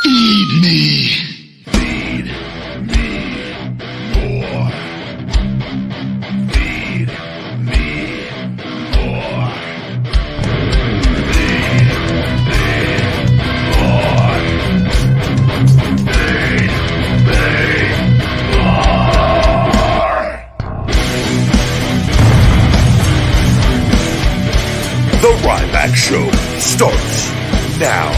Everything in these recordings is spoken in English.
Feed me. Feed me more. Feed me more. Feed me more. Feed me more. The Ryback Show starts now.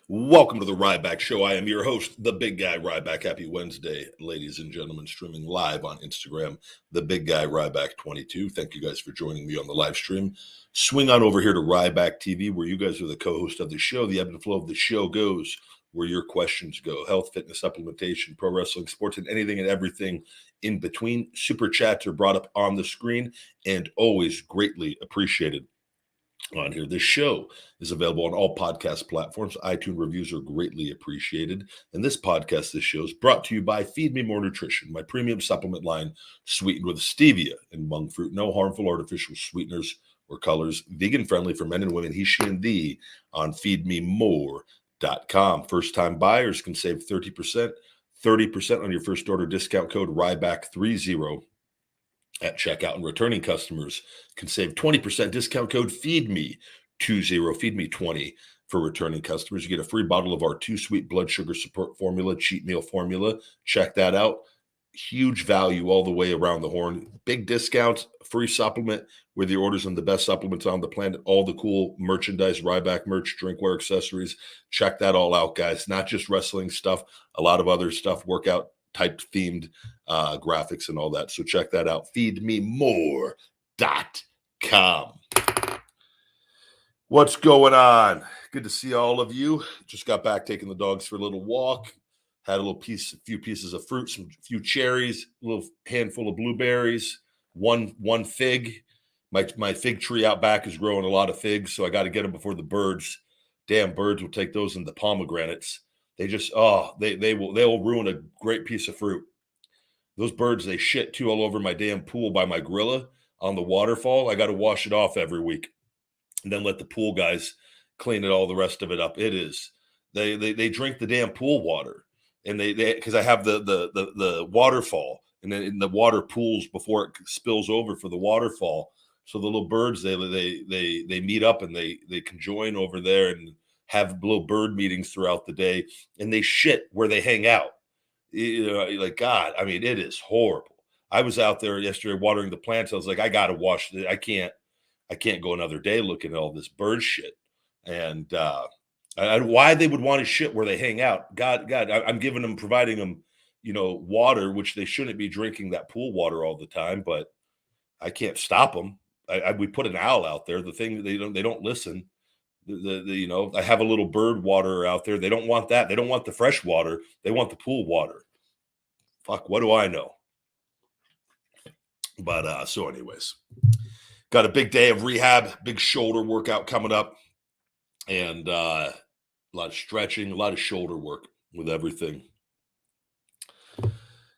Welcome to the Ryback Show. I am your host, the Big Guy Ryback. Happy Wednesday, ladies and gentlemen, streaming live on Instagram, the Big Guy Ryback22. Thank you guys for joining me on the live stream. Swing on over here to Ryback TV, where you guys are the co-host of the show. The ebb and flow of the show goes where your questions go. Health, fitness, supplementation, pro wrestling, sports, and anything and everything in between. Super chats are brought up on the screen and always greatly appreciated on here. This show is available on all podcast platforms. iTunes reviews are greatly appreciated. And this podcast, this show is brought to you by Feed Me More Nutrition, my premium supplement line sweetened with stevia and monk fruit. No harmful artificial sweeteners or colors. Vegan friendly for men and women. He, she, and thee on feedmemore.com. First time buyers can save 30% on your first order. Discount code Ryback30 at checkout, and returning customers can save 20%. Discount code FEEDME20, FEEDME20 for returning customers. You get a free bottle of our 2 Sweet Blood Sugar Support Formula, cheat meal formula. Check that out. Huge value all the way around the horn. Big discounts, free supplement with your orders on the best supplements on the planet. All the cool merchandise, Ryback merch, drinkware, accessories. Check that all out, guys. Not just wrestling stuff, a lot of other stuff, workout type themed graphics and all that. So check that out. Feedmemore.com. What's going on? Good to see all of you. Just got back taking the dogs for a little walk. Had a few pieces of fruit, a few cherries, a little handful of blueberries, one fig. My fig tree out back is growing a lot of figs, so I got to get them before the birds. Damn birds will take those in the pomegranates. They just, they'll ruin a great piece of fruit. Those birds, they shit too all over my damn pool by my grilla on the waterfall. I got to wash it off every week and then let the pool guys clean it, all the rest of it up. It is, they drink the damn pool water, and they because I have the waterfall, and then the water pools before it spills over for the waterfall. So the little birds, they meet up and they conjoin over there and have little bird meetings throughout the day, and they shit where they hang out. You know, like, God, I mean, it is horrible. I was out there yesterday watering the plants. I was like, I got to wash it. I can't go another day looking at all this bird shit. And why they would want to shit where they hang out. God, I'm providing them, water, which they shouldn't be drinking that pool water all the time, but I can't stop them. We put an owl out there. The thing, they don't listen. I have a little bird water out there. They don't want that. They don't want the fresh water. They want the pool water. Fuck, what do I know? But so anyways, got a big day of rehab, big shoulder workout coming up, and a lot of stretching, a lot of shoulder work with everything.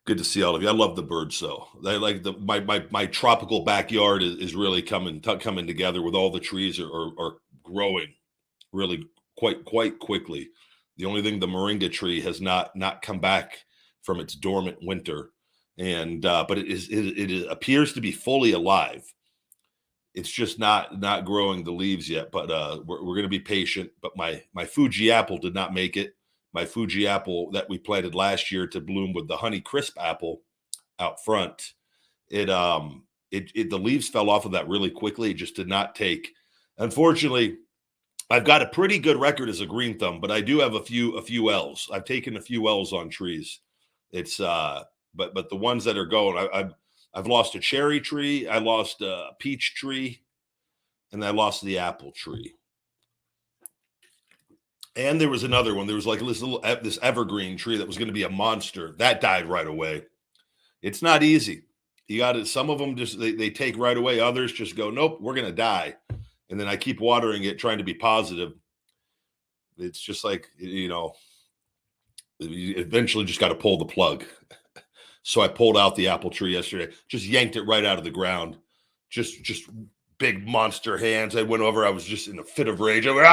Good to see all of you. I love the birds, though. They like my tropical backyard is really coming together with all the trees are growing really quite quickly. The only thing, the moringa tree has not come back from its dormant winter, and but it appears to be fully alive. It's just not growing the leaves yet, but we're going to be patient. But my Fuji apple did not make it. My Fuji apple that we planted last year to bloom with the Honey Crisp apple out front, the leaves fell off of that really quickly. It just did not take. Unfortunately, I've got a pretty good record as a green thumb, but I do have a few L's. I've taken a few L's on trees. It's but the ones that are going, I've lost a cherry tree, I lost a peach tree, and I lost the apple tree. And there was another one. There was like this evergreen tree that was going to be a monster. That died right away. It's not easy. You got to, some of them just, they take right away. Others just go, nope, we're going to die. And then I keep watering it, trying to be positive. It's just like, you eventually just got to pull the plug. So I pulled out the apple tree yesterday, just yanked it right out of the ground. Just big monster hands. I went over, I was just in a fit of rage. I went,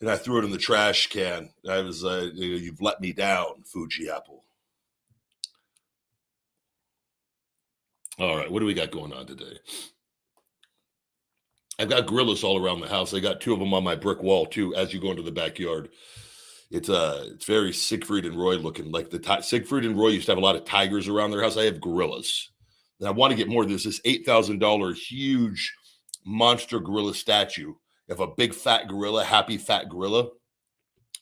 and I threw it in the trash can. I was you've let me down, Fuji Apple. All right, what do we got going on today? I've got gorillas all around the house. I got 2 of them on my brick wall too. As you go into the backyard, it's very Siegfried and Roy looking. Like Siegfried and Roy used to have a lot of tigers around their house. I have gorillas, and I want to get more. There's this $8,000 huge monster gorilla statue of a big fat gorilla, happy fat gorilla.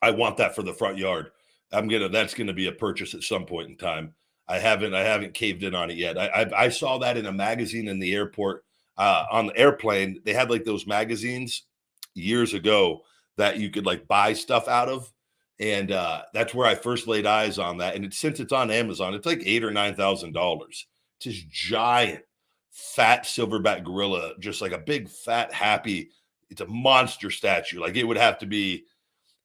I want that for the front yard. That's gonna be a purchase at some point in time. I haven't caved in on it yet. I saw that in a magazine in the airport, on the airplane. They had like those magazines years ago that you could like buy stuff out of, and that's where I first laid eyes on that. And since it's on Amazon, it's like $8,000 or $9,000. It's this giant, fat silverback gorilla, just like a big, fat, happy. It's a monster statue. Like it would have to be.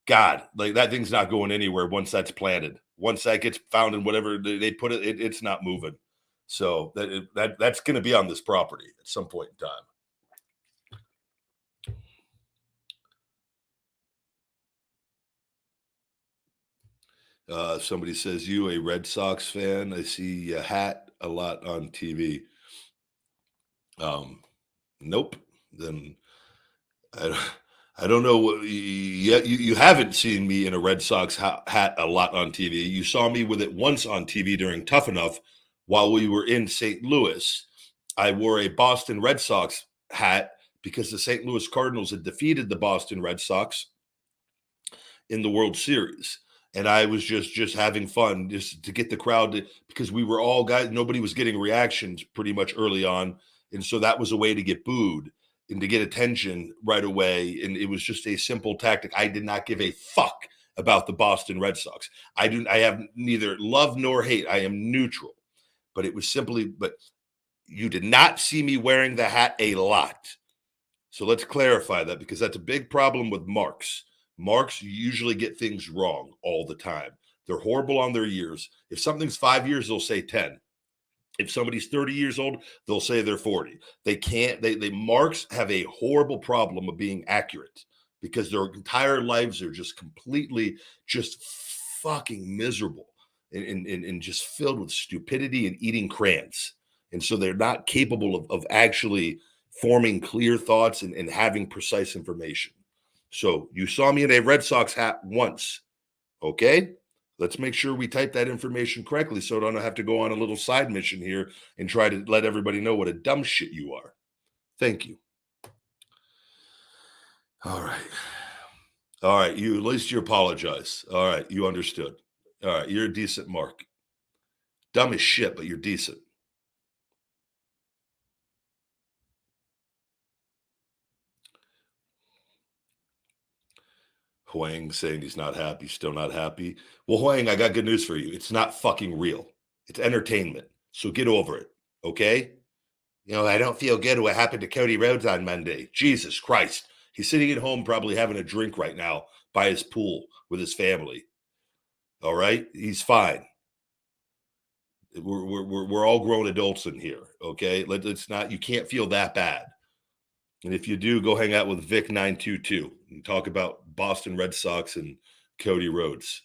God, like that thing's not going anywhere once that's planted. Once that gets found in whatever they put it's not moving. So that's going to be on this property at some point in time. Somebody says, you a Red Sox fan? I see a hat a lot on TV. Nope. Then I don't know what you haven't seen me in a Red Sox hat a lot on TV. You saw me with it once on TV during Tough Enough while we were in St. Louis. I wore a Boston Red Sox hat because the St. Louis Cardinals had defeated the Boston Red Sox in the World Series. And I was just having fun just to get the crowd because we were all guys, nobody was getting reactions pretty much early on. And so that was a way to get booed and to get attention right away. And it was just a simple tactic. I did not give a fuck about the Boston Red Sox. I have neither love nor hate. I am neutral. But it was but you did not see me wearing the hat a lot. So let's clarify that because that's a big problem with marks. Marks usually get things wrong all the time. They're horrible on their years. If something's 5 years, they'll say 10. If somebody's 30 years old, they'll say they're 40. They marks have a horrible problem of being accurate because their entire lives are just completely just fucking miserable and just filled with stupidity and eating crayons. And so they're not capable of actually forming clear thoughts and having precise information. So you saw me in a Red Sox hat once. Okay. Let's make sure we type that information correctly so I don't have to go on a little side mission here and try to let everybody know what a dumb shit you are. Thank you. All right. All right. At least you apologize. All right. You understood. All right. You're a decent mark. Dumb as shit, but you're decent. Huang saying he's not happy, still not happy. Well, Huang, I got good news for you. It's not fucking real. It's entertainment. So get over it. Okay? I don't feel good what happened to Cody Rhodes on Monday. Jesus Christ. He's sitting at home probably having a drink right now by his pool with his family. All right? He's fine. We're all grown adults in here. Okay? Let's not, you can't feel that bad. And if you do, go hang out with Vic922 and talk about Boston Red Sox and Cody Rhodes.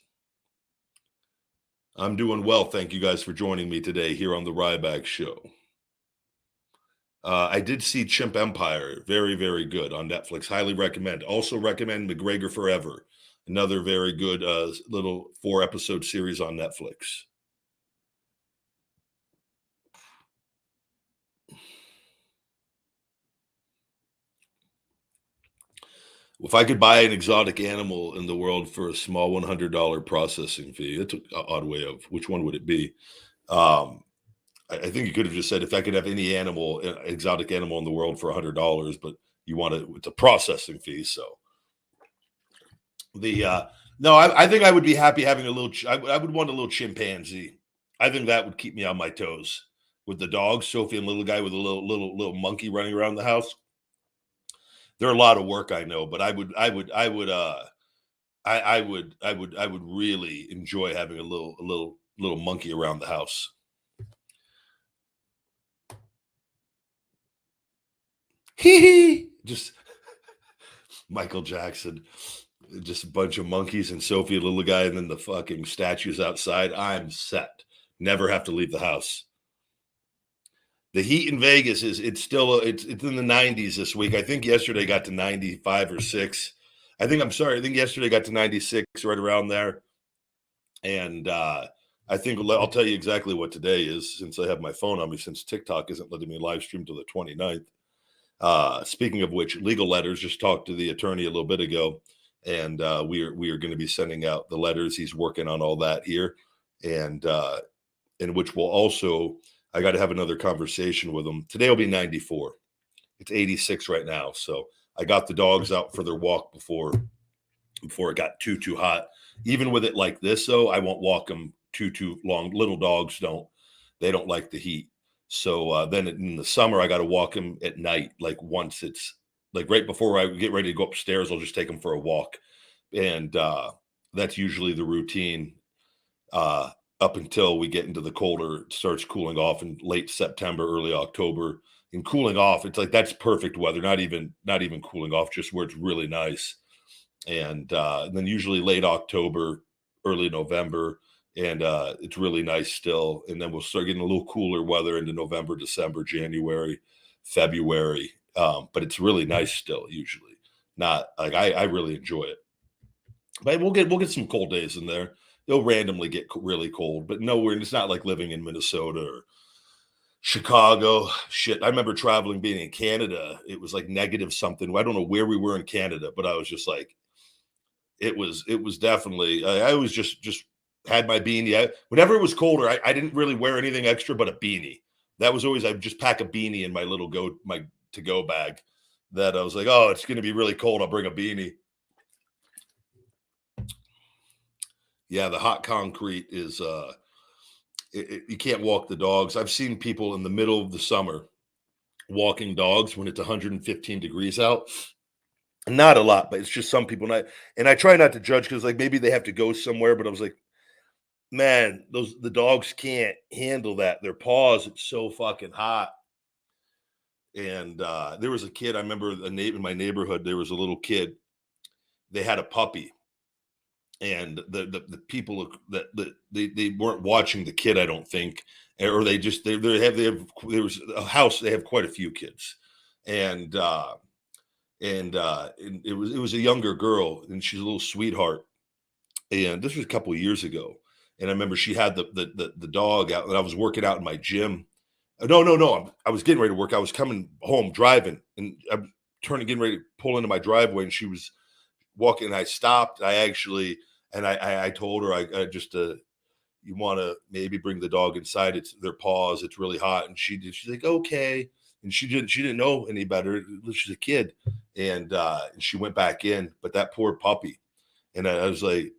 I'm doing well. Thank you guys for joining me today here on the Ryback Show. I did see Chimp Empire. Very, very good on Netflix. Highly recommend. Also recommend McGregor Forever. Another very good little 4-episode series on Netflix. If I could buy an exotic animal in the world for a small $100 processing fee, that's an odd way of which one would it be? I think you could have just said if I could have any animal, exotic animal in the world for $100, but you want it's a processing fee. So no, I think I would be happy having a little. I would want a little chimpanzee. I think that would keep me on my toes with the dog, Sophie, and little guy with a little monkey running around the house. They're a lot of work, I know, but I would really enjoy having a little monkey around the house. Just Michael Jackson. Just a bunch of monkeys and Sophie, a little guy, and then the fucking statues outside. I'm set. Never have to leave the house. The heat in Vegas it's still it's in the 90s this week. I think yesterday got to 95 or 6. I think yesterday got to 96, right around there. And I think I'll tell you exactly what today is, since I have my phone on me, since TikTok isn't letting me live stream till the 29th. Speaking of which, legal letters, just talked to the attorney a little bit ago, and we are going to be sending out the letters. He's working on all that here, and in which will also, I got to have another conversation with him. Today will be 94. It's 86 right now. So I got the dogs out for their walk before it got too hot. Even with it like this, though, I won't walk them too long. Little dogs they don't like the heat. So then in the summer, I got to walk them at night. Like once it's like right before I get ready to go upstairs, I'll just take them for a walk. And that's usually the routine up until we get into the colder. It starts cooling off in late September, early October. And cooling off, it's like that's perfect weather. Not even cooling off, just where it's really nice. And then usually late October, early November, and it's really nice still. And then we'll start getting a little cooler weather into November, December, January, February. But it's really nice still. Usually, not like I really enjoy it. But we'll get some cold days in there. It'll randomly get really cold, but nowhere. It's not like living in Minnesota or Chicago. Shit, I remember traveling, being in Canada. It was like negative something. I don't know where we were in Canada, but I was just like, it was definitely. I always just had my beanie. Whenever it was colder, I didn't really wear anything extra but a beanie. That was always, I'd just pack a beanie in my to-go bag. That I was like, oh, it's going to be really cold, I'll bring a beanie. Yeah, the hot concrete is you can't walk the dogs. I've seen people in the middle of the summer walking dogs when it's 115 degrees out. Not a lot, but it's just some people. And I try not to judge, because like maybe they have to go somewhere, but I was like, man, the dogs can't handle that. Their paws, it's so fucking hot. And there was a kid, I remember in my neighborhood, there was a little kid. They had a puppy, and the people that they weren't watching the kid, I don't think, or they have there was a house, they have quite a few kids, and it was a younger girl, and she's a little sweetheart. And this was a couple of years ago, and I remember she had the dog out, and I was working out in my gym. No, I was getting ready to work. I was coming home driving, and I'm getting ready to pull into my driveway, and she was walking, and I stopped. I told her, I just you want to maybe bring the dog inside. It's their paws. It's really hot. And she's like, okay. And she didn't know any better. She's a kid. And she went back in, but that poor puppy. And I was like,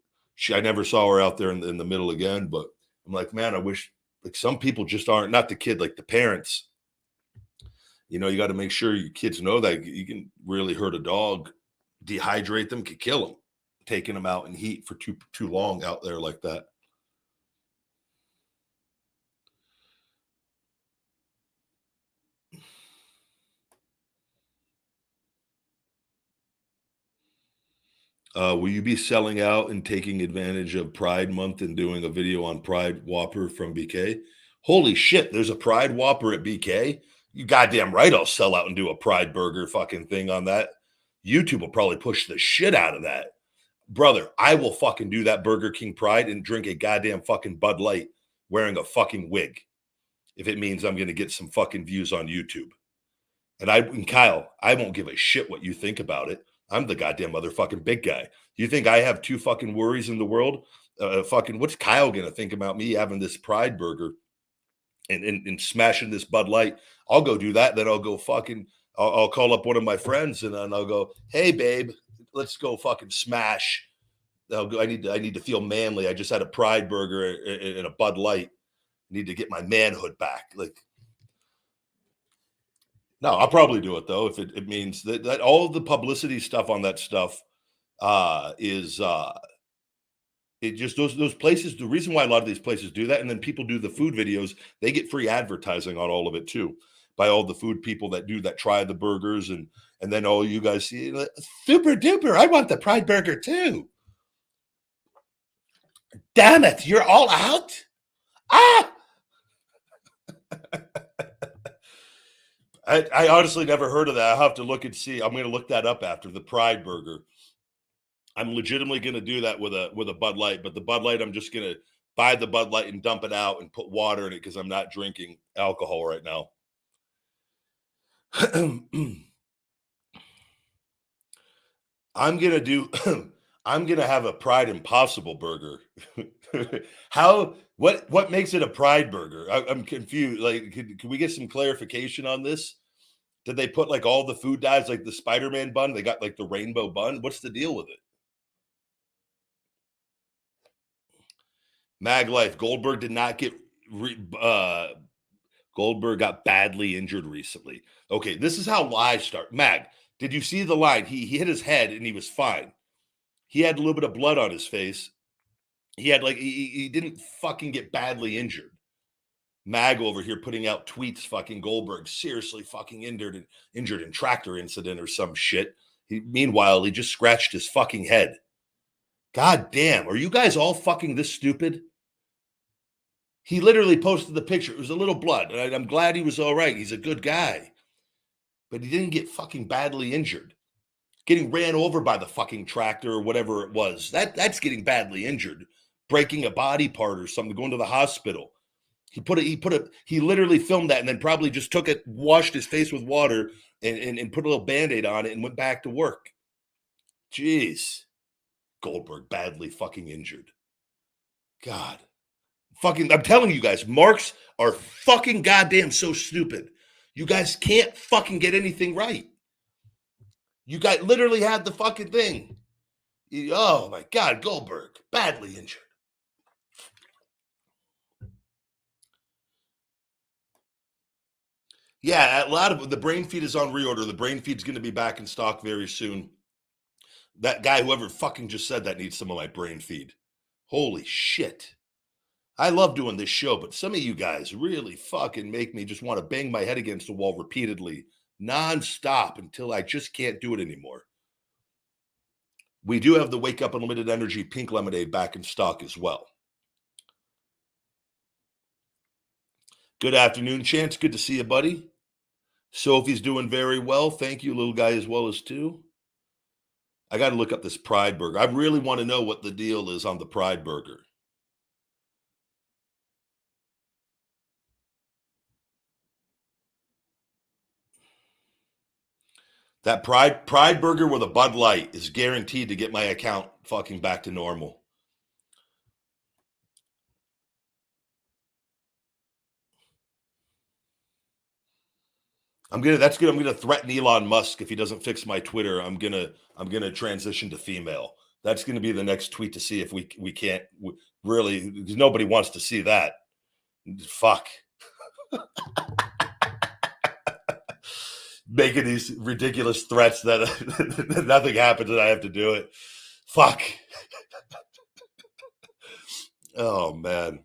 I never saw her out there in the middle again. But I'm like, man, I wish, like, some people just aren't, not the kid, like the parents. You got to make sure your kids know that you can really hurt a dog, dehydrate them, could kill them, taking them out in heat for too long out there like that. Will you be selling out and taking advantage of Pride Month and doing a video on Pride Whopper from BK? Holy shit, there's a Pride Whopper at BK? You goddamn right I'll sell out and do a Pride Burger fucking thing on that. YouTube will probably push the shit out of that. Brother, I will fucking do that Burger King Pride and drink a goddamn fucking Bud Light wearing a fucking wig, if it means I'm going to get some fucking views on YouTube. And Kyle, I won't give a shit what you think about it. I'm the goddamn motherfucking big guy. You think I have two fucking worries in the world? Fucking, what's Kyle going to think about me having this Pride Burger and smashing this Bud Light? I'll go do that. Then I'll go I'll call up one of my friends, and then I'll go, hey, babe, let's go fucking smash. I need to feel manly. I just had a Pride Burger and a Bud Light. I need to get my manhood back. Like, no, I'll probably do it though, if it means that all of the publicity stuff on that stuff is it just, those places. The reason why a lot of these places do that, and then people do the food videos, they get free advertising on all of it too. by all the food people that try the burgers, and then all you guys see, like, super duper, I want the Pride Burger too. Damn it, you're all out? Ah! I honestly never heard of that. I'll have to look and see. I'm going to look that up after, the Pride Burger. I'm legitimately going to do that with a Bud Light, but the Bud Light, I'm just going to buy the Bud Light and dump it out and put water in it because I'm not drinking alcohol right now. I'm going to have a Pride Impossible burger. What makes it a Pride burger? I'm confused. Like, can we get some clarification on this? Did they put like all the food dyes, like the Spider-Man bun? They got like the rainbow bun. What's the deal with it? Mag Life, Goldberg did not get Goldberg got badly injured recently. Okay, this is how lies start. Mag, did you see the line? He hit his head and he was fine. He had a little bit of blood on his face. He had he didn't fucking get badly injured. Mag over here putting out tweets, fucking Goldberg seriously fucking injured in tractor incident or some shit. Meanwhile, he just scratched his fucking head. God damn, are you guys all fucking this stupid? He literally posted the picture. It was a little blood. And I'm glad he was all right. He's a good guy. But he didn't get fucking badly injured. Getting ran over by the fucking tractor or whatever it was. That's getting badly injured. Breaking a body part or something, going to the hospital. He literally filmed that and then probably just took it, washed his face with water and put a little Band-Aid on it and went back to work. Jeez. Goldberg badly fucking injured. God. Fucking, I'm telling you guys, marks are fucking goddamn so stupid. You guys can't fucking get anything right. You guys literally had the fucking thing. Oh my God, Goldberg, badly injured. Yeah, a lot of the brain feed is on reorder. The brain feed's going to be back in stock very soon. That guy, whoever fucking just said that, needs some of my brain feed. Holy shit. I love doing this show, but some of you guys really fucking make me just want to bang my head against the wall repeatedly, nonstop, until I just can't do it anymore. We do have the Wake Up Unlimited Energy Pink Lemonade back in stock as well. Good afternoon, Chance. Good to see you, buddy. Sophie's doing very well. Thank you, little guy, as well as too. I got to look up this Pride Burger. I really want to know what the deal is on the Pride Burger. That Pride Burger with a Bud Light is guaranteed to get my account fucking back to normal. I'm gonna threaten Elon Musk if he doesn't fix my Twitter. I'm gonna transition to female. That's gonna be the next tweet to see if we can't really, because nobody wants to see that. Fuck. Making these ridiculous threats that nothing happens and I have to do it. Fuck. Oh man.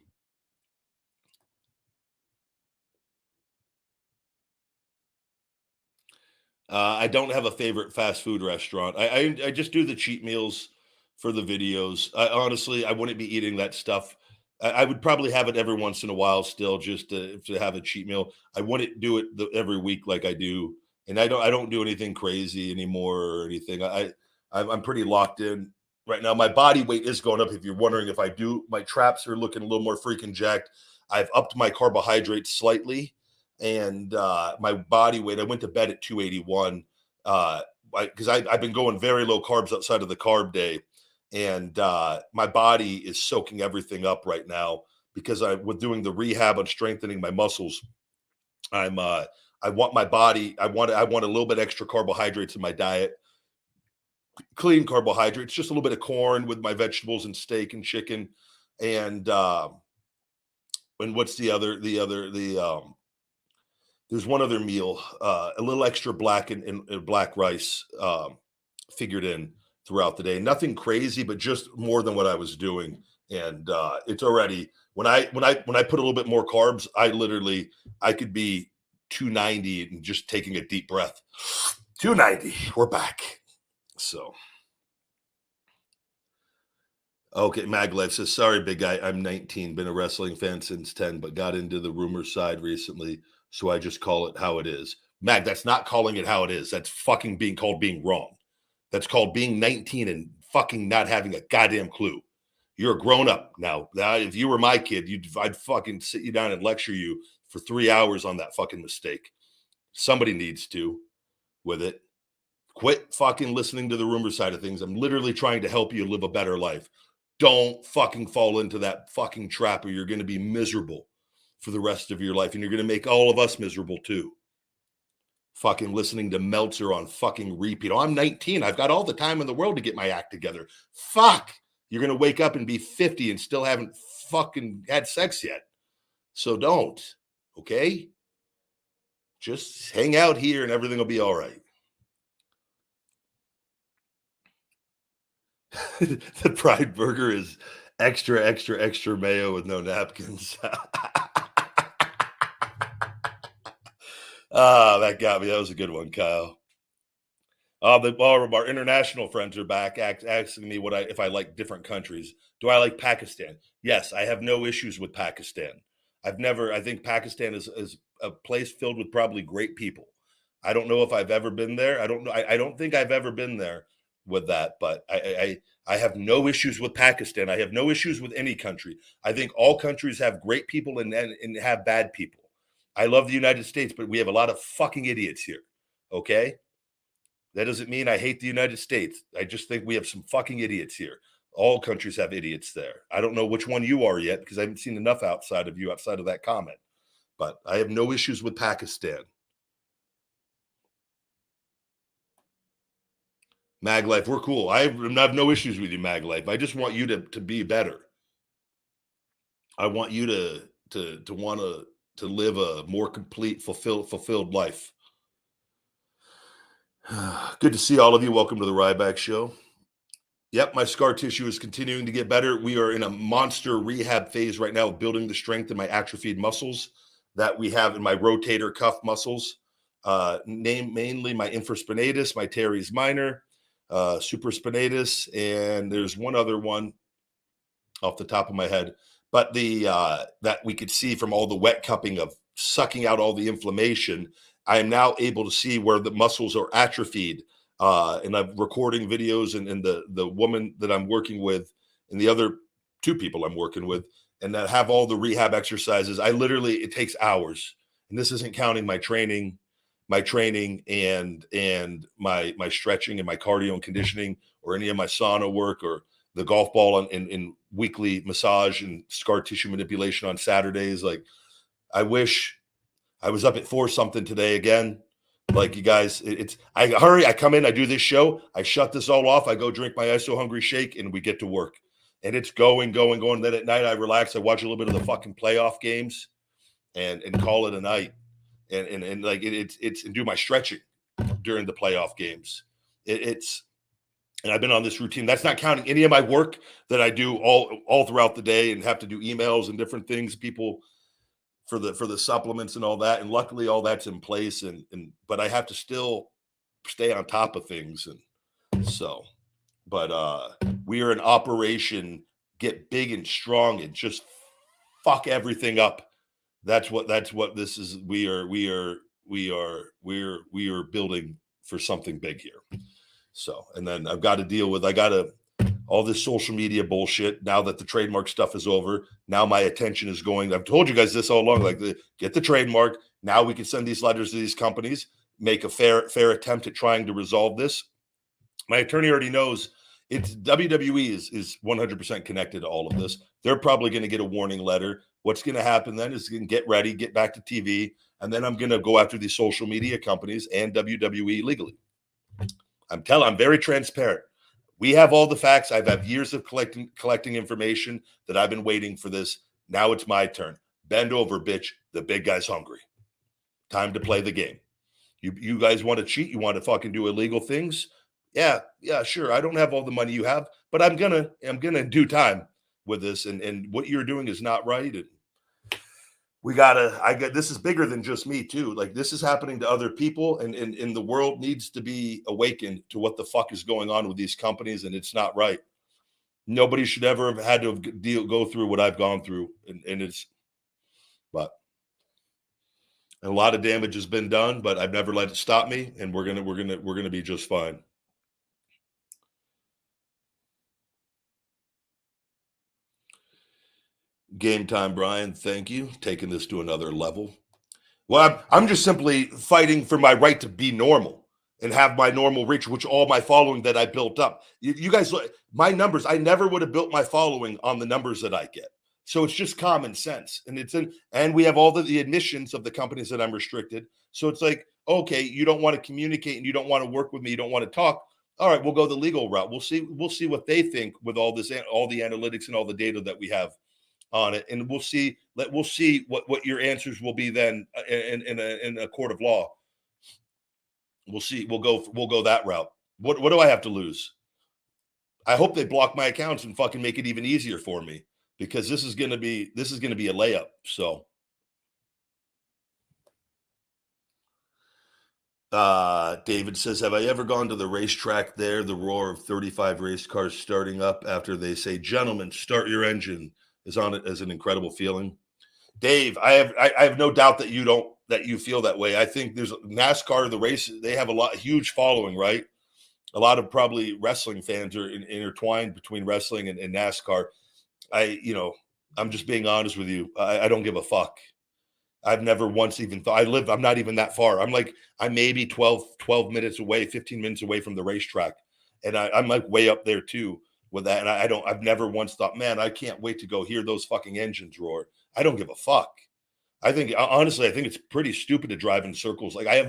I don't have a favorite fast food restaurant. I just do the cheat meals for the videos. Honestly, I wouldn't be eating that stuff. I would probably have it every once in a while still, just to have a cheat meal. I wouldn't do it every week like I do, and I don't do anything crazy anymore or anything. I'm pretty locked in right now. My body weight is going up. If you're wondering if I do, my traps are looking a little more freaking jacked. I've upped my carbohydrates slightly. And my body weight, I went to bed at 281 because I've been going very low carbs outside of the carb day, and my body is soaking everything up right now because with doing the rehab and strengthening my muscles. I want my body, I want a little bit extra carbohydrates in my diet, clean carbohydrates, just a little bit of corn with my vegetables and steak and chicken, and what's there's one other meal, a little extra black and black rice figured in throughout the day. Nothing crazy, but just more than what I was doing. And it's already when I put a little bit more carbs, I could be 290 and just taking a deep breath. 290. We're back. So. Okay, Maglife says, sorry, big guy. I'm 19, been a wrestling fan since 10, but got into the rumor side recently, so I just call it how it is. Mag, that's not calling it how it is. That's fucking being called being wrong. That's called being 19 and fucking not having a goddamn clue. You're a grown up now. Now, if you were my kid, I'd fucking sit you down and lecture you for 3 hours on that fucking mistake. Somebody needs to with it. Quit fucking listening to the rumor side of things. I'm literally trying to help you live a better life. Don't fucking fall into that fucking trap or you're going to be miserable for the rest of your life. And you're going to make all of us miserable too. Fucking listening to Meltzer on fucking repeat. Oh, I'm 19. I've got all the time in the world to get my act together. Fuck. You're going to wake up and be 50 and still haven't fucking had sex yet. So don't. Okay? Just hang out here and everything will be all right. The Pride Burger is extra, extra, extra mayo with no napkins. That got me. That was a good one, Kyle. All of our international friends are back asking me if I like different countries. Do I like Pakistan? Yes, I have no issues with Pakistan. I think Pakistan is a place filled with probably great people. I don't know if I've ever been there. I don't know. I don't think I've ever been there with that, but I have no issues with Pakistan. I have no issues with any country. I think all countries have great people and have bad people. I love the United States, but we have a lot of fucking idiots here. Okay? That doesn't mean I hate the United States. I just think we have some fucking idiots here. All countries have idiots there. I don't know which one you are yet because I haven't seen enough outside of that comment. But I have no issues with Pakistan. Mag Life, we're cool. I have no issues with you, Mag Life. I just want you to be better. I want you to want to live a more complete, fulfilled life. Good to see all of you. Welcome to the Ryback Show. Yep, my scar tissue is continuing to get better. We are in a monster rehab phase right now of building the strength in my atrophied muscles that we have in my rotator cuff muscles. Mainly my infraspinatus, my teres minor, supraspinatus, and there's one other one off the top of my head. But that we could see from all the wet cupping of sucking out all the inflammation, I am now able to see where the muscles are atrophied. And I'm recording videos and the woman that I'm working with and the other two people I'm working with and that have all the rehab exercises. It takes hours. And this isn't counting my training and my stretching and my cardio and conditioning or any of my sauna work or the golf ball and weekly massage and scar tissue manipulation on Saturdays. Like, I wish I was up at 4 something today again. Like, you guys, I come in, I do this show, I shut this all off, I go drink my ISO Hungry shake, and we get to work. And it's going. Then at night I relax, I watch a little bit of the fucking playoff games and call it a night. And like it's and do my stretching during the playoff games. And I've been on this routine. That's not counting any of my work that I do all throughout the day and have to do emails and different things, people for the supplements and all that. And luckily all that's in place. But I have to still stay on top of things. And so, but we are in operation, get big and strong and just fuck everything up. That's what this is. We are building for something big here. So, and then I've got to deal with, all this social media bullshit. Now that the trademark stuff is over, now my attention is going. I've told you guys this all along, get the trademark. Now we can send these letters to these companies, make a fair attempt at trying to resolve this. My attorney already knows it's WWE is 100% connected to all of this. They're probably going to get a warning letter. What's going to happen then is going to get ready, get back to TV. And then I'm going to go after these social media companies and WWE legally. I'm very transparent. We have all the facts. I've had years of collecting information that I've been waiting for this. Now it's my turn. Bend over, bitch. The big guy's hungry. Time to play the game. You guys want to cheat? You want to fucking do illegal things? Yeah, sure. I don't have all the money you have, but I'm gonna do time with this. And what you're doing is not right. And this is bigger than just me too. Like this is happening to other people, and the world needs to be awakened to what the fuck is going on with these companies, and it's not right. Nobody should ever have had to go through what I've gone through, and it's, but a lot of damage has been done, but I've never let it stop me, and we're gonna be just fine. Game time, Brian. Thank you. Taking this to another level. Well, I'm just simply fighting for my right to be normal and have my normal reach, which all my following that I built up. You guys, my numbers, I never would have built my following on the numbers that I get. So it's just common sense. And we have all the admissions of the companies that I'm restricted. So it's like, okay, you don't want to communicate and you don't want to work with me. You don't want to talk. All right, we'll go the legal route. We'll see what they think with all this, all the analytics and all the data that we have on it, and we'll see what your answers will be then in a court of law. We'll see. We'll go that route. What do I have to lose? I hope they block my accounts and fucking make it even easier for me, because this is gonna be a layup. So David says, have I ever gone to the racetrack there? The roar of 35 race cars starting up after they say, gentlemen, start your engine, is on it as an incredible feeling. Dave, I have no doubt that you feel that way. I think there's NASCAR, the race, they have a huge following, right? A lot of probably wrestling fans are intertwined between wrestling and NASCAR. I'm just being honest with you. I don't give a fuck. I've never once even thought I'm not even that far. I'm maybe 12 minutes away, 15 minutes away from the racetrack. And I'm like way up there too with that. And I've never once thought, man, I can't wait to go hear those fucking engines roar. I don't give a fuck. Honestly, I think it's pretty stupid to drive in circles. Like I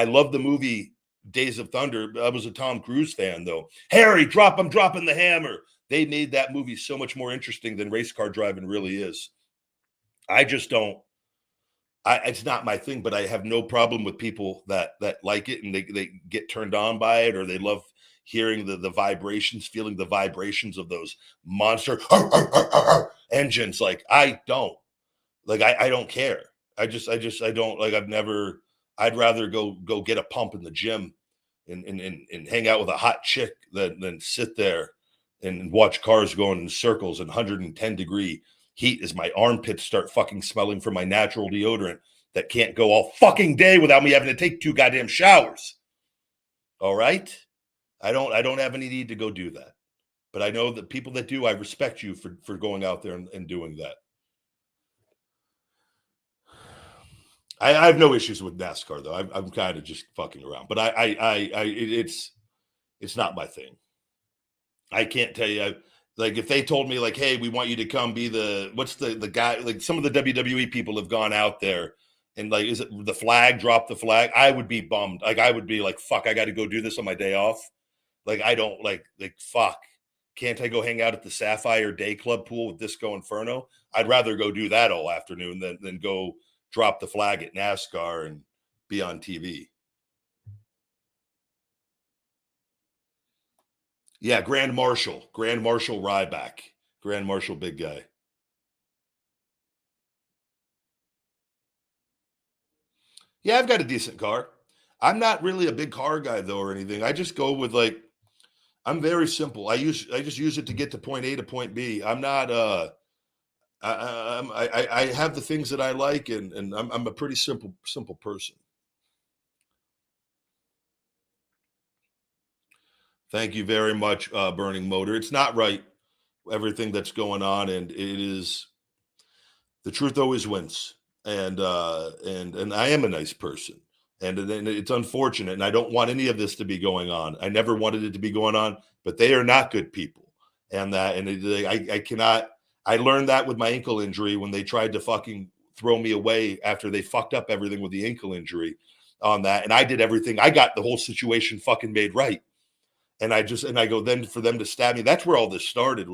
love the movie Days of Thunder. I was a Tom Cruise fan though. Harry, I'm dropping the hammer. They made that movie so much more interesting than race car driving really is. I just don't. It's not my thing, but I have no problem with people that like it and they get turned on by it, or they love hearing the vibrations, feeling the vibrations of those monster engines. Like I don't. Like I don't care. I don't like. I'd rather go get a pump in the gym and hang out with a hot chick than sit there and watch cars going in circles and 110-degree heat as my armpits start fucking smelling from my natural deodorant that can't go all fucking day without me having to take 2 goddamn showers. All right? I don't have any need to go do that. But I know that people that do, I respect you for going out there and doing that. I have no issues with NASCAR though. I'm kind of just fucking around, but it's not my thing. I can't tell you. Like if they told me like, hey, we want you to come be what's the guy, like some of the WWE people have gone out there and like, is it the flag, drop the flag? I would be bummed. Like I would be like, fuck, I got to go do this on my day off. Like I don't like fuck. Can't I go hang out at the Sapphire Day Club pool with Disco Inferno? I'd rather go do that all afternoon than go drop the flag at NASCAR and be on TV. Yeah, Grand Marshal Ryback, Grand Marshal, big guy. Yeah, I've got a decent car. I'm not really a big car guy though or anything. I just go with like, I'm very simple. I just use it to get to point A to point B. I'm not I have the things that I like, and I'm a pretty simple person. Thank you very much, Burning Motor. It's not right, everything that's going on, and it is, the truth always wins. And I am a nice person, and it's unfortunate, and I don't want any of this to be going on. I never wanted it to be going on, but they are not good people, and I cannot. I learned that with my ankle injury when they tried to fucking throw me away after they fucked up everything with the ankle injury on that, and I did everything. I got the whole situation fucking made right. And I go, then for them to stab me, that's where all this started.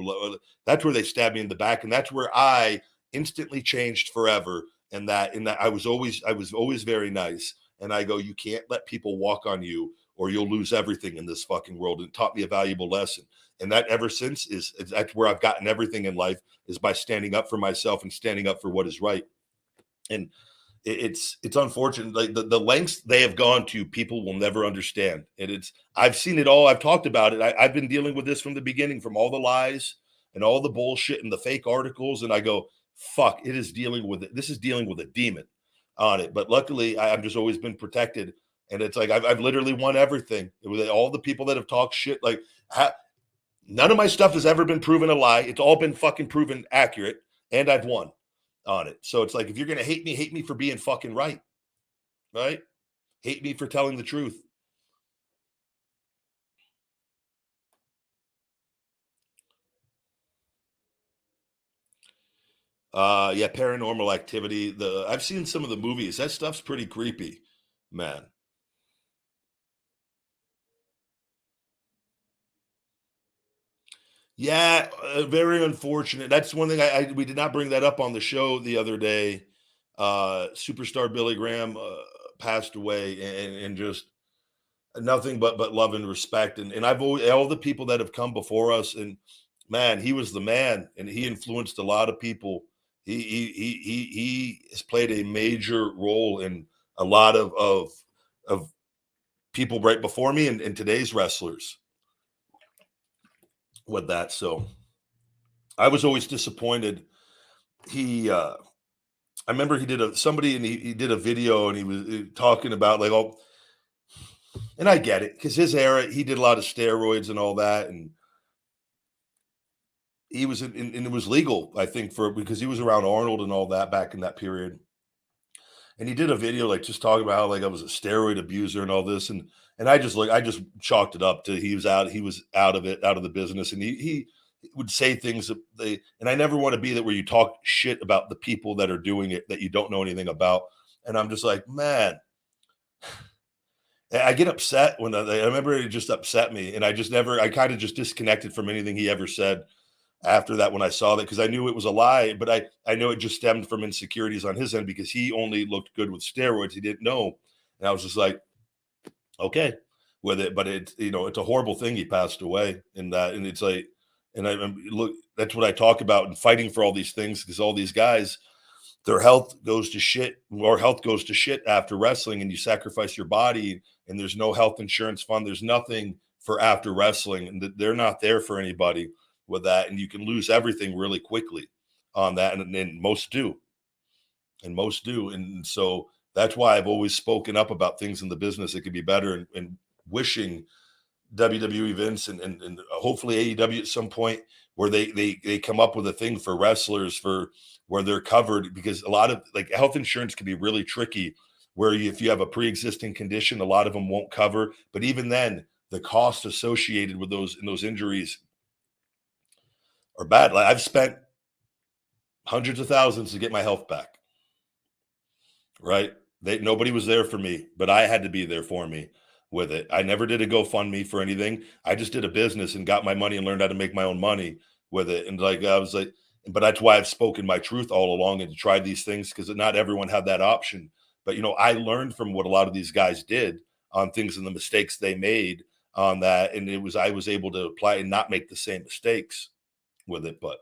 That's where they stabbed me in the back. And that's where I instantly changed forever. And that I was always very nice. And I go, you can't let people walk on you or you'll lose everything in this fucking world. And it taught me a valuable lesson. And that ever since is that's where I've gotten everything in life, is by standing up for myself and standing up for what is right. And it's unfortunate, like the lengths they have gone to, people will never understand. And it's I've seen it all. I've talked about it. I've been dealing with this from the beginning, from all the lies and all the bullshit and the fake articles. And I go, fuck, it is dealing with it. This is dealing with a demon on it. But luckily, I've just always been protected. And it's like I've literally won everything. It was all the people that have talked shit. Like none of my stuff has ever been proven a lie. It's all been fucking proven accurate, and I've won on it. So it's like, if you're gonna hate me for being fucking right, right? Hate me for telling the truth. Yeah, Paranormal Activity. I've seen some of the movies. That stuff's pretty creepy, man. Yeah, very unfortunate. That's one thing I we did not bring that up on the show the other day. Superstar Billy Graham passed away, and just nothing but love and respect. And I've always, all the people that have come before us, and man, he was the man, and he influenced a lot of people. He has played a major role in a lot of people right before me, and today's wrestlers with that. So I was always disappointed. He I remember he did a somebody, and he did a video, and he was talking about like, oh, and I get it, because his era, he did a lot of steroids and all that, and he was and it was legal, I think, for because he was around Arnold and all that back in that period. And he did a video like just talking about how like I was a steroid abuser and all this, and I just chalked it up to he was out of it, out of the business, and he would say things that they, and I never want to be that where you talk shit about the people that are doing it that you don't know anything about. And I'm just like, man, I get upset when I remember it just upset me, and I just never, I kind of just disconnected from anything he ever said after that when I saw that, because I knew it was a lie, but I know it just stemmed from insecurities on his end, because he only looked good with steroids. He didn't know, and I was just like, okay, with it. But it's, you know, it's a horrible thing. He passed away, and that, and it's like, and look, that's what I talk about, and fighting for all these things, because all these guys, their health goes to shit, or health goes to shit after wrestling, and you sacrifice your body, and there's no health insurance fund, there's nothing for after wrestling, and they're not there for anybody with that, and you can lose everything really quickly on that, and most do, and so that's why I've always spoken up about things in the business that could be better, and wishing WWE events, and hopefully AEW at some point, where they come up with a thing for wrestlers, for where they're covered, because a lot of like health insurance can be really tricky, where if you have a pre-existing condition, a lot of them won't cover. But even then, the cost associated with those injuries are bad. Like I've spent hundreds of thousands to get my health back. Right? Nobody was there for me, but I had to be there for me with it. I never did a GoFundMe for anything. I just did a business and got my money and learned how to make my own money with it. And like I was like, but that's why I've spoken my truth all along and tried these things, because not everyone had that option. But you know, I learned from what a lot of these guys did on things and the mistakes they made on that. And it was I was able to apply and not make the same mistakes with it. But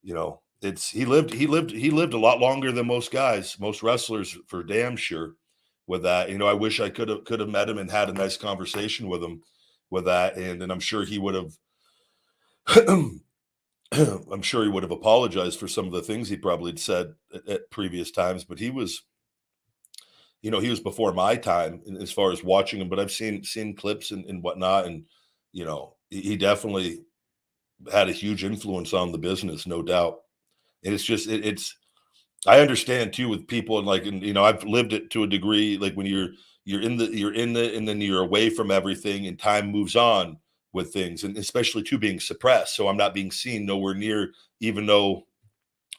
you know, it's he lived a lot longer than most guys, most wrestlers, for damn sure with that. You know, I wish I could have met him and had a nice conversation with him with that. And I'm sure he would have I'm sure he would have apologized for some of the things he probably had said at previous times, but he was, you know, he was before my time as far as watching him, but I've seen clips and whatnot. And, you know, he definitely had a huge influence on the business, no doubt. And it's just it's I understand too with people, and like, and you know, I've lived it to a degree, like when you're in the and then you're away from everything, and time moves on with things, and especially to being suppressed. So I'm not being seen nowhere near, even though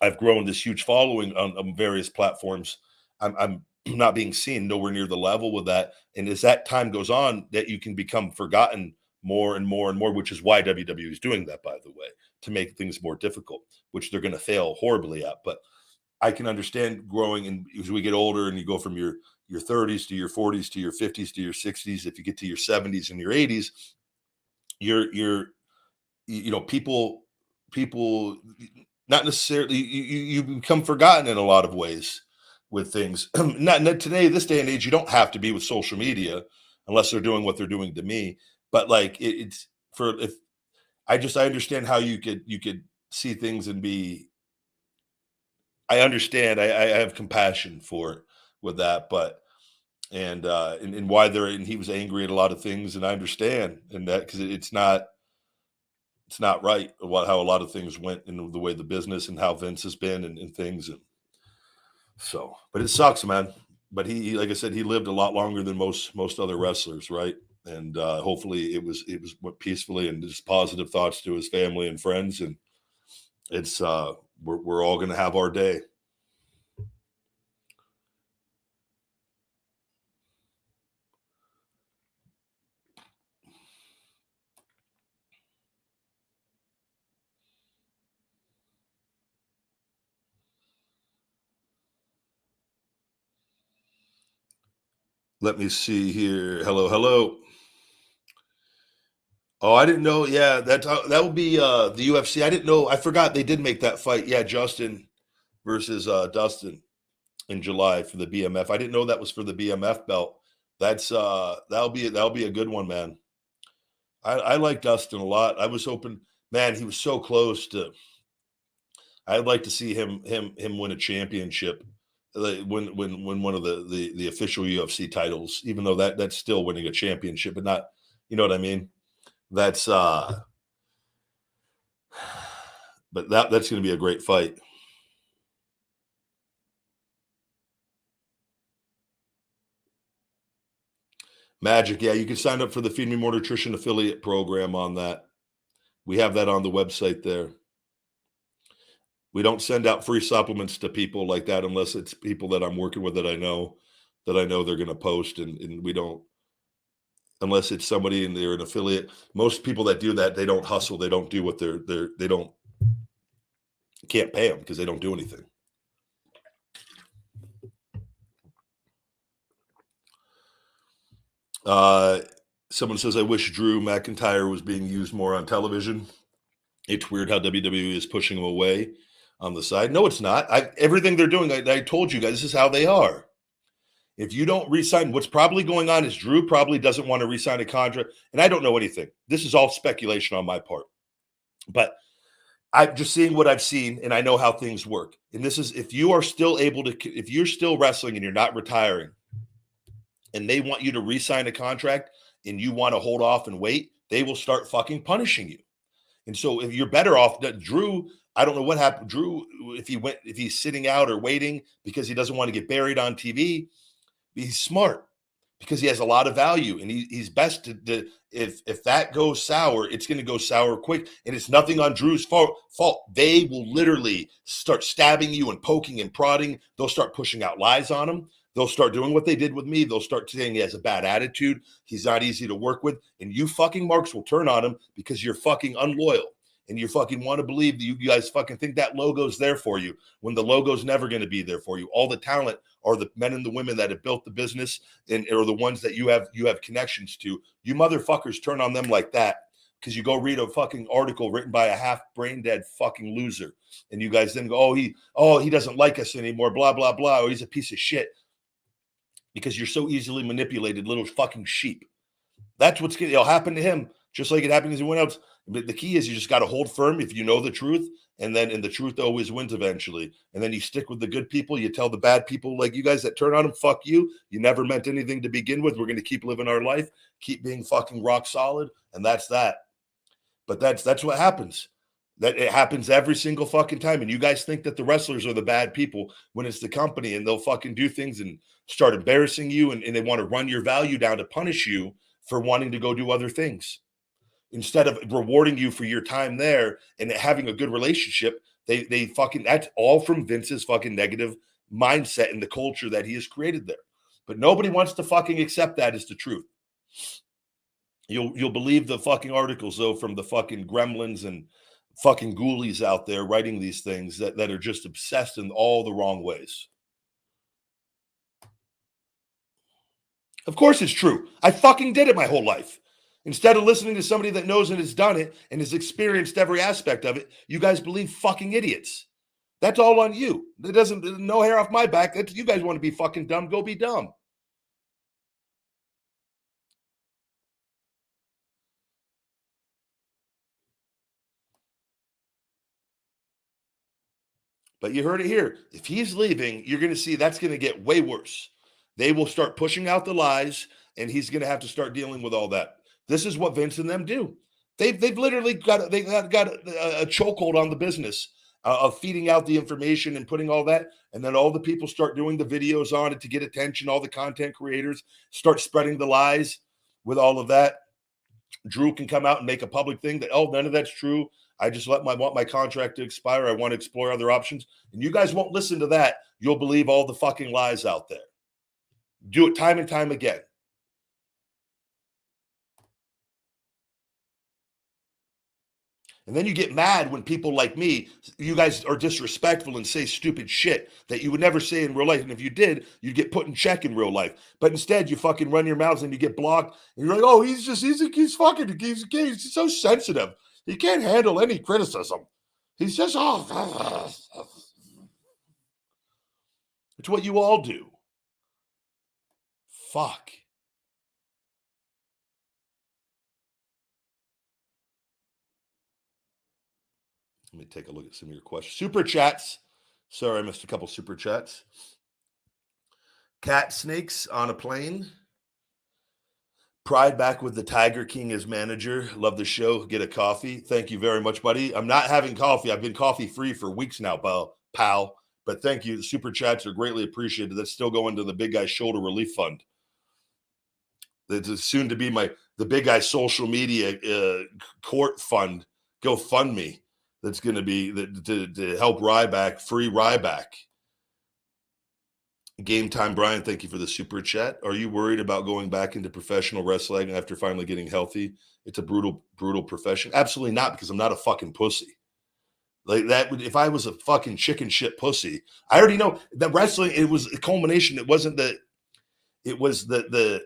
I've grown this huge following on various platforms. I'm not being seen nowhere near the level with that. And as that time goes on, that you can become forgotten more and more and more, which is why WWE is doing that, by the way, to make things more difficult, which they're going to fail horribly at. But I can understand growing, and as we get older, and you go from your 30s to your 40s to your 50s to your 60s. If you get to your 70s and your 80s, you're you know, people not necessarily, you become forgotten in a lot of ways with things. Not today, this day and age, you don't have to be with social media unless they're doing what they're doing to me. But like it's for if I understand how you could see things and be. I understand. I have compassion for it with that, but and why they're and he was angry at a lot of things, and I understand, and that because it's not right how a lot of things went in the way the business and how Vince has been and things, and so, but it sucks, man. But he like I said, he lived a lot longer than most other wrestlers, right? And hopefully went peacefully and just positive thoughts to his family and friends, and it's we're all gonna have our day. Let me see here. Hello, hello. Oh, I didn't know. Yeah, that would be the UFC. I didn't know. I forgot they did make that fight. Yeah, Justin versus Dustin in July for the BMF. I didn't know that was for the BMF belt. That's that'll be a good one, man. I like Dustin a lot. I was hoping, man, he was so close to. I'd like to see him win a championship, win one of the official UFC titles. Even though that's still winning a championship, but not, you know what I mean. That's but that's going to be a great fight. Magic, yeah, you can sign up for the Feed Me More Nutrition affiliate program on that. We have that on the website there. We don't send out free supplements to people like that unless it's people that I'm working with that I know they're going to post, and we don't unless it's somebody and they're an affiliate. Most people that do that, they don't hustle. They don't do what they don't can't pay them because they don't do anything. Someone says, I wish Drew McIntyre was being used more on television. It's weird how WWE is pushing him away on the side. No, it's not. Everything they're doing, I told you guys, this is how they are. If you don't re-sign, what's probably going on is Drew probably doesn't want to re-sign a contract. And I don't know anything. This is all speculation on my part. But I'm just seeing what I've seen, and I know how things work. And this is if you are still able to, if you're still wrestling and you're not retiring, and they want you to re-sign a contract and you want to hold off and wait, they will start fucking punishing you. And so if you're better off, that Drew, I don't know what happened. Drew, if he's sitting out or waiting because he doesn't want to get buried on TV, he's smart because he has a lot of value, and he's best to if that goes sour, it's going to go sour quick, and it's nothing on Drew's fault. They will literally start stabbing you and poking and prodding. They'll start pushing out lies on him. They'll start doing what they did with me. They'll start saying he has a bad attitude. He's not easy to work with, and you fucking marks will turn on him because you're fucking unloyal. And you fucking want to believe that you guys fucking think that logo's there for you when the logo's never going to be there for you. All the talent are the men and the women that have built the business and are the ones that you have connections to. You motherfuckers turn on them like that because you go read a fucking article written by a half brain dead fucking loser, and you guys then go, he doesn't like us anymore, blah blah blah. Oh, he's a piece of shit because you're so easily manipulated, little fucking sheep. That's what's going to happen to him, just like it happened to everyone else. But the key is you just got to hold firm if you know the truth, and the truth always wins eventually. And then you stick with the good people. You tell the bad people like you guys that turn on them, fuck you. You never meant anything to begin with. We're going to keep living our life, keep being fucking rock solid, and that's that. But that's what happens. That it happens every single fucking time. And you guys think that the wrestlers are the bad people when it's the company, and they'll fucking do things and start embarrassing you, and they want to run your value down to punish you for wanting to go do other things. Instead of rewarding you for your time there and having a good relationship, they fucking, that's all from Vince's fucking negative mindset and the culture that he has created there. But nobody wants to fucking accept that as the truth. You'll believe the fucking articles though from the fucking gremlins and fucking ghoulies out there writing these things that are just obsessed in all the wrong ways. Of course it's true. I fucking did it my whole life. Instead of listening to somebody that knows and has done it and has experienced every aspect of it, you guys believe fucking idiots. That's all on you. It doesn't, no hair off my back. That's, you guys want to be fucking dumb, go be dumb. But you heard it here. If he's leaving, you're going to see that's going to get way worse. They will start pushing out the lies, and he's going to have to start dealing with all that. This is what Vince and them do. They've literally got a chokehold on the business of feeding out the information and putting all that, and then all the people start doing the videos on it to get attention. All the content creators start spreading the lies with all of that. Drew can come out and make a public thing that, oh, none of that's true. I just want my contract to expire. I want to explore other options. And you guys won't listen to that. You'll believe all the fucking lies out there. Do it time and time again. And then you get mad when people like me, you guys are disrespectful and say stupid shit that you would never say in real life. And if you did, you'd get put in check in real life. But instead, you fucking run your mouths and you get blocked. And you're like, oh, he's so sensitive. He can't handle any criticism. He's just, oh. It's what you all do. Fuck. Let me take a look at some of your questions. Super chats. Sorry, I missed a couple super chats. Cat snakes on a plane. Pride back with the Tiger King as manager. Love the show. Get a coffee. Thank you very much, buddy. I'm not having coffee. I've been coffee free for weeks now, pal. But thank you. The super chats are greatly appreciated. That's still going to the Big Guy Shoulder Relief Fund. That's soon to be the Big Guy social media court fund. GoFundMe. That's going to be to help Ryback, free Ryback. Game Time Brian, thank you for the super chat. Are you worried about going back into professional wrestling after finally getting healthy? It's a brutal profession. Absolutely not, because I'm not a fucking pussy. Like that, if I was a fucking chicken shit pussy, I already know that wrestling, it was a culmination. It wasn't the, it was the,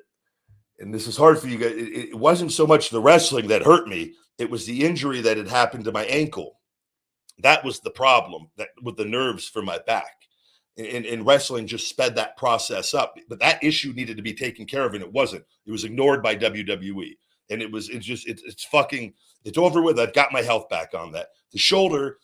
and this is hard for you guys. It wasn't so much the wrestling that hurt me. It was the injury that had happened to my ankle. That was the problem, that with the nerves for my back. And wrestling just sped that process up. But that issue needed to be taken care of, and it wasn't. It was ignored by WWE. And it's over with. I've got my health back on that. The shoulder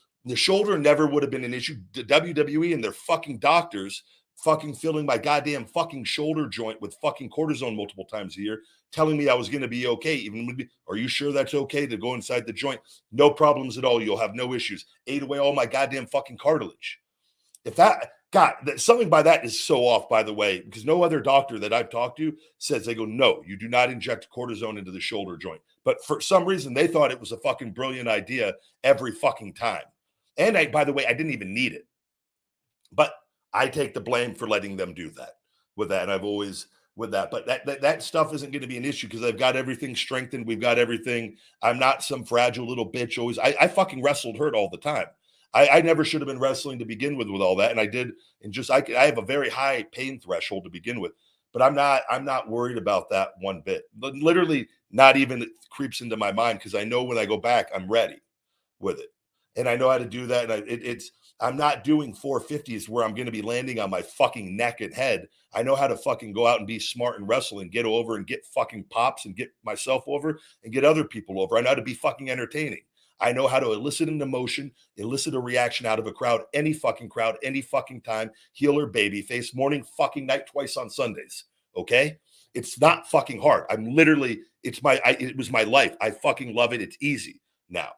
never would have been an issue. The WWE and their fucking doctors fucking filling my goddamn fucking shoulder joint with fucking cortisone multiple times a year, telling me I was going to be okay. Are you sure that's okay to go inside the joint? No problems at all. You'll have no issues. Ate away all my goddamn fucking cartilage. If that, God, something by that is so off, by the way, because no other doctor that I've talked to says, they go, no, you do not inject cortisone into the shoulder joint. But for some reason, they thought it was a fucking brilliant idea every fucking time. And by the way, I didn't even need it. But I take the blame for letting them do that with that. And I've always with that, but that stuff isn't going to be an issue because I've got everything strengthened. We've got everything. I'm not some fragile little bitch. Always, I fucking wrestled hurt all the time. I never should have been wrestling to begin with all that. And I did. And just, I have a very high pain threshold to begin with, but I'm not worried about that one bit. Literally not even it creeps into my mind, because I know when I go back, I'm ready with it. And I know how to do that. And I'm not doing 450s where I'm going to be landing on my fucking neck and head. I know how to fucking go out and be smart and wrestle and get over and get fucking pops and get myself over and get other people over. I know how to be fucking entertaining. I know how to elicit an emotion, elicit a reaction out of a crowd, any fucking time, heel or baby face, morning, fucking night, twice on Sundays. Okay? It's not fucking hard. I'm literally, it was my life. I fucking love it. It's easy now.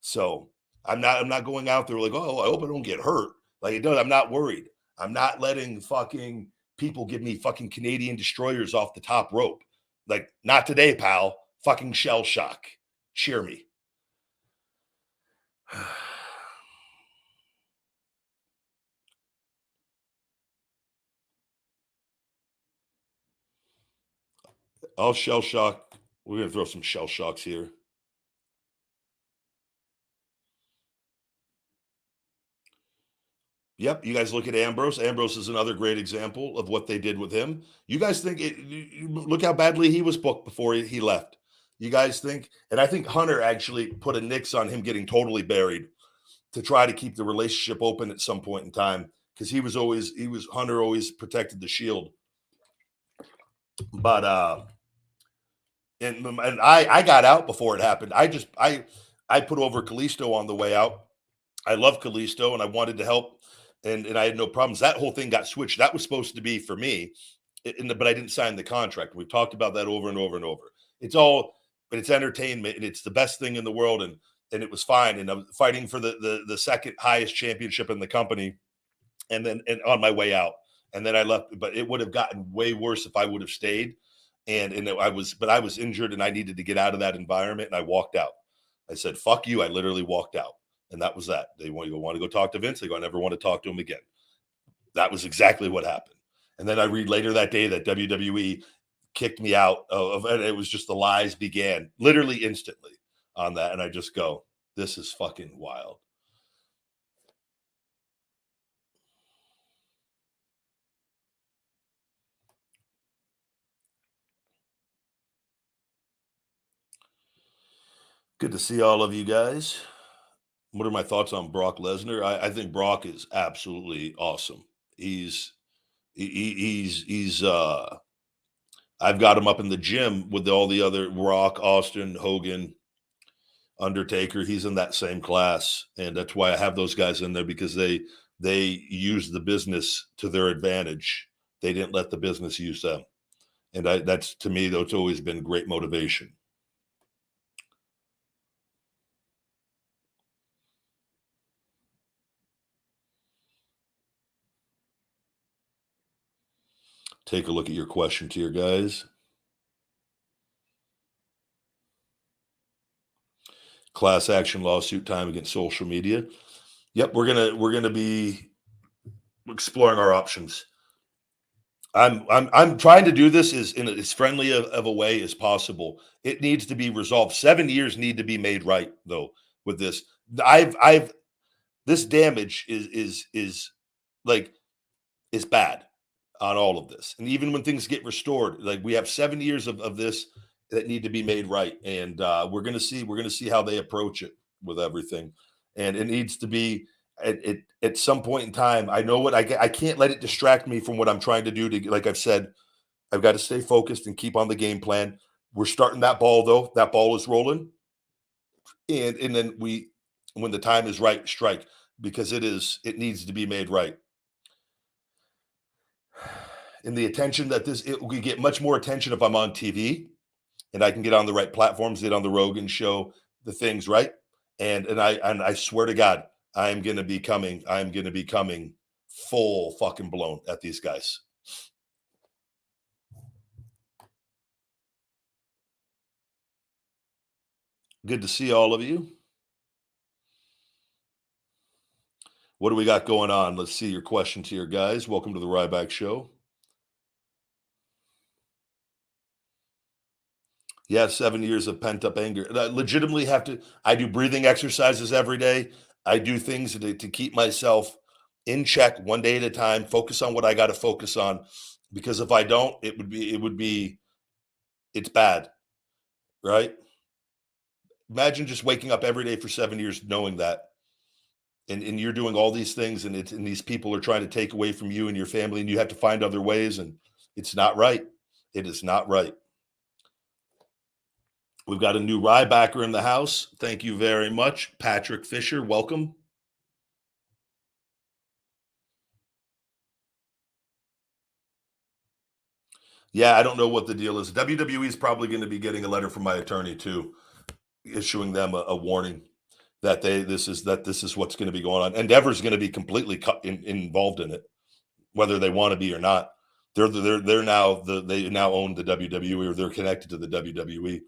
So I'm not going out there like, oh, I hope I don't get hurt. Like it does. I'm not worried. I'm not letting fucking people give me fucking Canadian destroyers off the top rope. Like, not today, pal. Fucking shell shock. Cheer me. I'll shell shock. We're going to throw some shell shocks here. Yep, you guys look at Ambrose. Ambrose is another great example of what they did with him. You guys think look how badly he was booked before he left. You guys think, and I think Hunter actually put a nix on him getting totally buried to try to keep the relationship open at some point in time, because Hunter always protected the Shield. But and I got out before it happened. I put over Kalisto on the way out. I love Kalisto and I wanted to help, and I had no problems. That whole thing got switched. That was supposed to be for me, but I didn't sign the contract. We've talked about that over and over and over. It's all, but it's entertainment and it's the best thing in the world, and it was fine. And I was fighting for the second highest championship in the company, and on my way out, and then I left. But it would have gotten way worse if I would have stayed. And I was injured and I needed to get out of that environment, and I walked out. I said, "Fuck you!" I literally walked out, and that was that. They want to go talk to Vince. They go, "I never want to talk to him again." That was exactly what happened. And then I read later that day that WWE kicked me out of, and it was just the lies began literally instantly on that. And I just go, this is fucking wild. Good to see all of you guys. What are my thoughts on Brock Lesnar? I think Brock is absolutely awesome. He's I've got him up in the gym with all the other Rock, Austin, Hogan, Undertaker. He's in that same class, and that's why I have those guys in there, because they use the business to their advantage. They didn't let the business use them, and that's, to me, that's always been great motivation. Take a look at your questions here, guys. Class action lawsuit time against social media. Yep, we're gonna be exploring our options. I'm trying to do this in as friendly of a way as possible. It needs to be resolved. 7 years need to be made right, though, with this. I've this damage is like, is bad on all of this. And even when things get restored, like, we have 7 years of this that need to be made right. And we're gonna see how they approach it with everything. And it needs to be at some point in time. I know what I can't let it distract me from what I'm trying to do. To, like I've said, I've got to stay focused and keep on the game plan. We're starting that ball, though. That ball is rolling, and then when the time is right, strike, because it needs to be made right. And the attention that it will get much more attention if I'm on TV and I can get on the right platforms, get on the Rogan show, the things right. And I swear to God, I'm going to be coming full fucking blown at these guys. Good to see all of you. What do we got going on? Let's see your questions here, guys. Welcome to the Ryback Show. Yeah, 7 years of pent up anger. And I legitimately have to. I do breathing exercises every day. I do things to keep myself in check, one day at a time. Focus on what I got to focus on, because if I don't, it's bad, right? Imagine just waking up every day for 7 years knowing that, and you're doing all these things, and these people are trying to take away from you and your family, and you have to find other ways, and it's not right. It is not right. We've got a new Rybacker in the house. Thank you very much, Patrick Fisher. Welcome. Yeah, I don't know what the deal is. WWE is probably going to be getting a letter from my attorney too, issuing them a warning that this is what's going to be going on. Endeavor's going to be completely involved in it, whether they want to be or not. They're now they now own the WWE, or they're connected to the WWE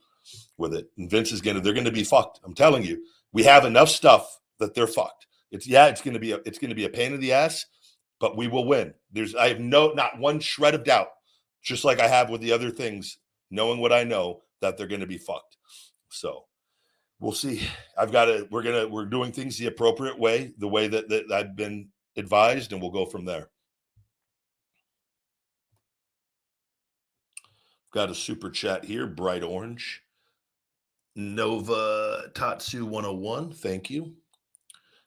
with it. And Vince is they're going to be fucked. I'm telling you, we have enough stuff that they're fucked. It's going to be a pain in the ass, but we will win. I have not one shred of doubt, just like I have with the other things, knowing what I know, that they're going to be fucked. So we'll see. We're doing things the appropriate way, the way that I've been advised, and we'll go from there. Got a super chat here, bright orange. Nova Tatsu 101, thank you.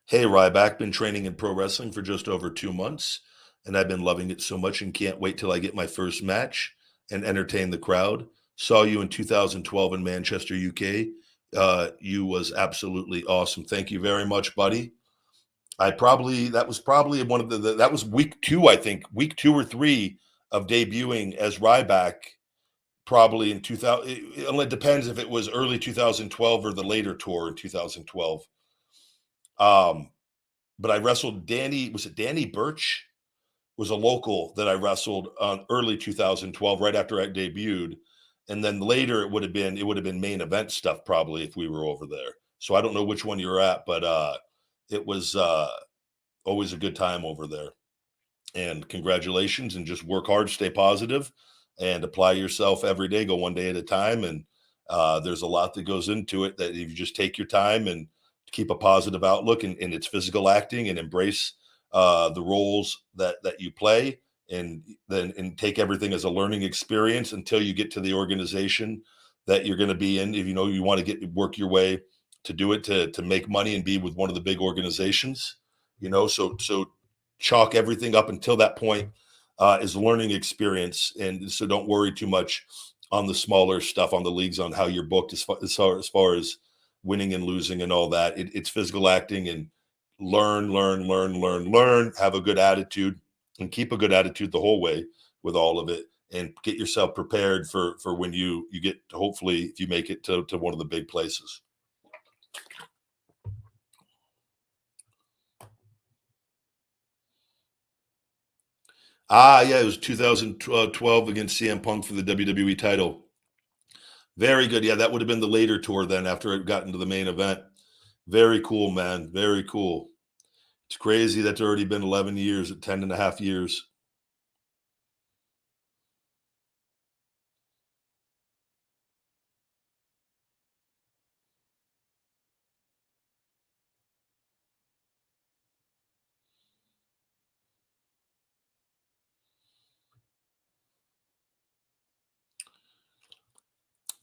Hey, Ryback, been training in pro wrestling for just over 2 months, and I've been loving it so much and can't wait till I get my first match and entertain the crowd. Saw you in 2012 in Manchester, UK. You was absolutely awesome. Thank you very much, buddy. That was probably one of that was week two, I think, week 2 or 3 of debuting as Ryback, probably in 2000. It depends if it was early 2012 or the later tour in 2012. Um, but I wrestled Danny. Was it Danny Birch? Was a local that I wrestled on early 2012, right after I debuted, and then later it would have been main event stuff probably if we were over there. So I don't know which one you're at, but it was always a good time over there. And congratulations, and just work hard, stay positive, and apply yourself every day. Go one day at a time, and there's a lot that goes into it. That if you just take your time and keep a positive outlook, and it's physical acting, and embrace the roles that you play, and take everything as a learning experience until you get to the organization that you're going to be in. If you know you want to work your way to do it, to make money and be with one of the big organizations, so chalk everything up until that point is a learning experience, and so don't worry too much on the smaller stuff, on the leagues, on how you're booked, as far as winning and losing and all that. It's physical acting, and learn, have a good attitude, and keep a good attitude the whole way with all of it, and get yourself prepared for when you get, hopefully, if you make it to one of the big places. Yeah, it was 2012 against CM Punk for the WWE title. Very good. Yeah, that would have been the later tour then, after it got into the main event. Very cool, man. Very cool. It's crazy that's already been 11 years, 10 and a half years.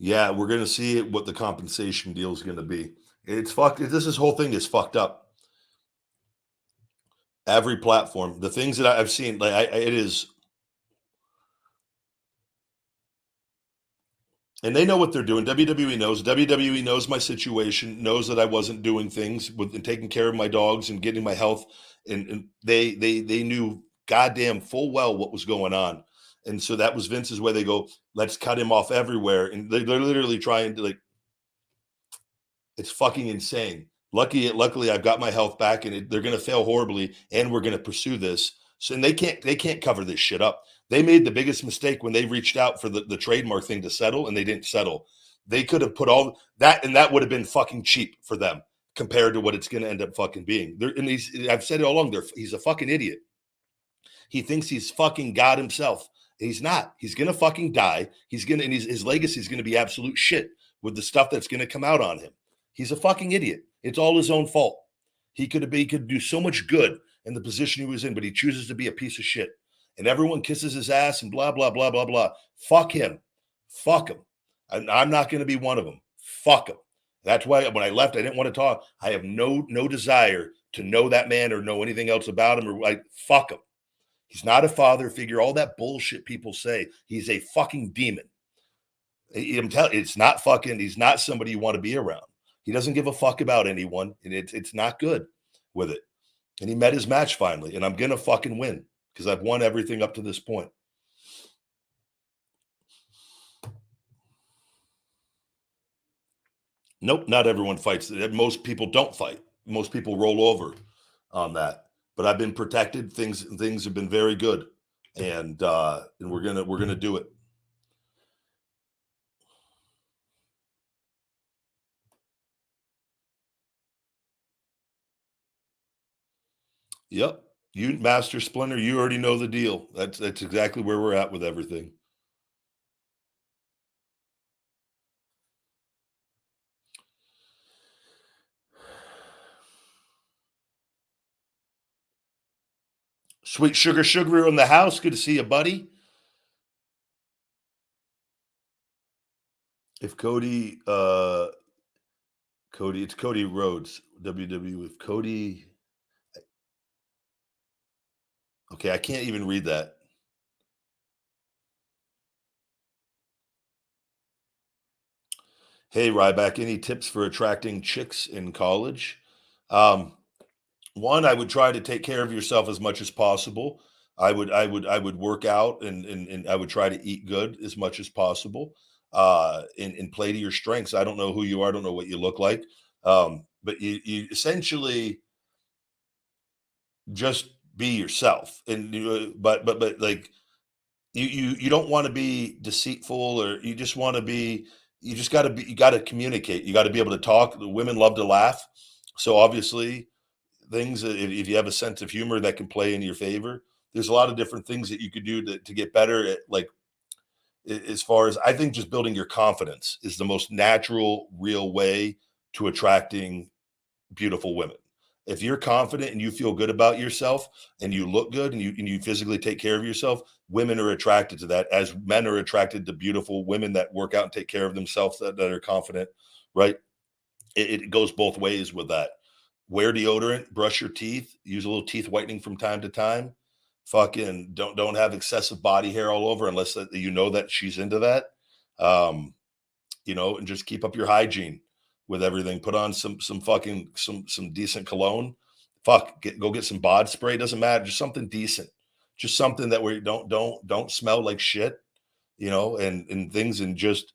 Yeah, we're gonna see what the compensation deal is gonna be. It's fucked. This whole thing is fucked up. Every platform, the things that I've seen, like it is, and they know what they're doing. WWE knows. WWE knows my situation. Knows that I wasn't doing things with and taking care of my dogs and getting my health, and they knew goddamn full well what was going on, and so that was Vince's way. They go, let's cut him off everywhere, and they're literally trying to, like, it's fucking insane. Luckily, I've got my health back, and they're going to fail horribly, and we're going to pursue this. So, and they can't cover this shit up. They made the biggest mistake when they reached out for the trademark thing to settle, and they didn't settle. They could have put all that, and that would have been fucking cheap for them compared to what it's going to end up fucking being. I've said it all along. He's a fucking idiot. He thinks he's fucking God himself. He's not. He's gonna fucking die. And his legacy is gonna be absolute shit with the stuff that's gonna come out on him. He's a fucking idiot. It's all his own fault. He could do so much good in the position he was in, but he chooses to be a piece of shit. And everyone kisses his ass and blah blah blah blah blah. Fuck him. Fuck him. I'm not going to be one of them. Fuck him. That's why when I left, I didn't want to talk. I have no desire to know that man or know anything else about him, or like, fuck him. He's not a father figure. All that bullshit people say. He's a fucking demon. I'm telling you, it's not fucking. He's not somebody you want to be around. He doesn't give a fuck about anyone, and it's not good with it. And he met his match finally, and I'm gonna fucking win because I've won everything up to this point. Nope, not everyone fights. Most people don't fight. Most people roll over on that. But I've been protected. Things have been very good, and we're gonna do it. Yep. You Master Splinter, you already know the deal. That's exactly where we're at with everything. Sweet Sugar in the house. Good to see you, buddy. If Cody, it's Cody Rhodes, WW. If Cody Okay, I can't even read that. Hey, Ryback, any tips for attracting chicks in college? Um, One, I would try to take care of yourself as much as possible. I would work out, and I would try to eat good as much as possible. And play to your strengths. I don't know who you are, I don't know what you look like. But you essentially just be yourself. And but like you don't want to be deceitful, or you just want to be, you got to communicate, you got to be able to talk. The women love to laugh, so obviously things, if you have a sense of humor that can play in your favor, there's a lot of different things that you could do to get better at, like, as far as, I think, just building your confidence is the most natural, real way to attracting beautiful women. If you're confident and you feel good about yourself and you look good and you physically take care of yourself, women are attracted to that, as men are attracted to beautiful women that work out and take care of themselves, that are confident, right? It goes both ways with that. Wear deodorant, brush your teeth, use a little teeth whitening from time to time. Fucking don't have excessive body hair all over, unless that, you know that she's into that. Um, and just keep up your hygiene with everything. Put on some decent cologne. Go get some bod spray. Doesn't matter. Just something decent. Just something that where you don't smell like shit. And things, and just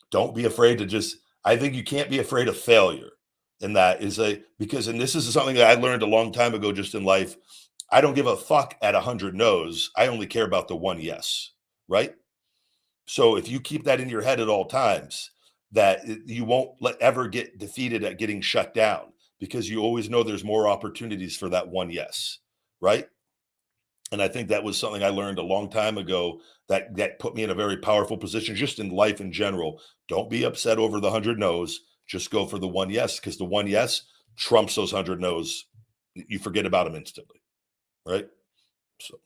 don't be afraid to just. I think you can't be afraid of failure. And that is because, and this is something that I learned a long time ago, just in life. I don't give a fuck at 100 no's. I only care about the one yes. Right. So if you keep that in your head at all times, that you won't ever get defeated at getting shut down, because you always know there's more opportunities for that one yes, right? And I think that was something I learned a long time ago, that put me in a very powerful position just in life in general. Don't be upset over the 100 no's. Just go for the one yes, because the one yes trumps those 100 no's. You forget about them instantly, right? So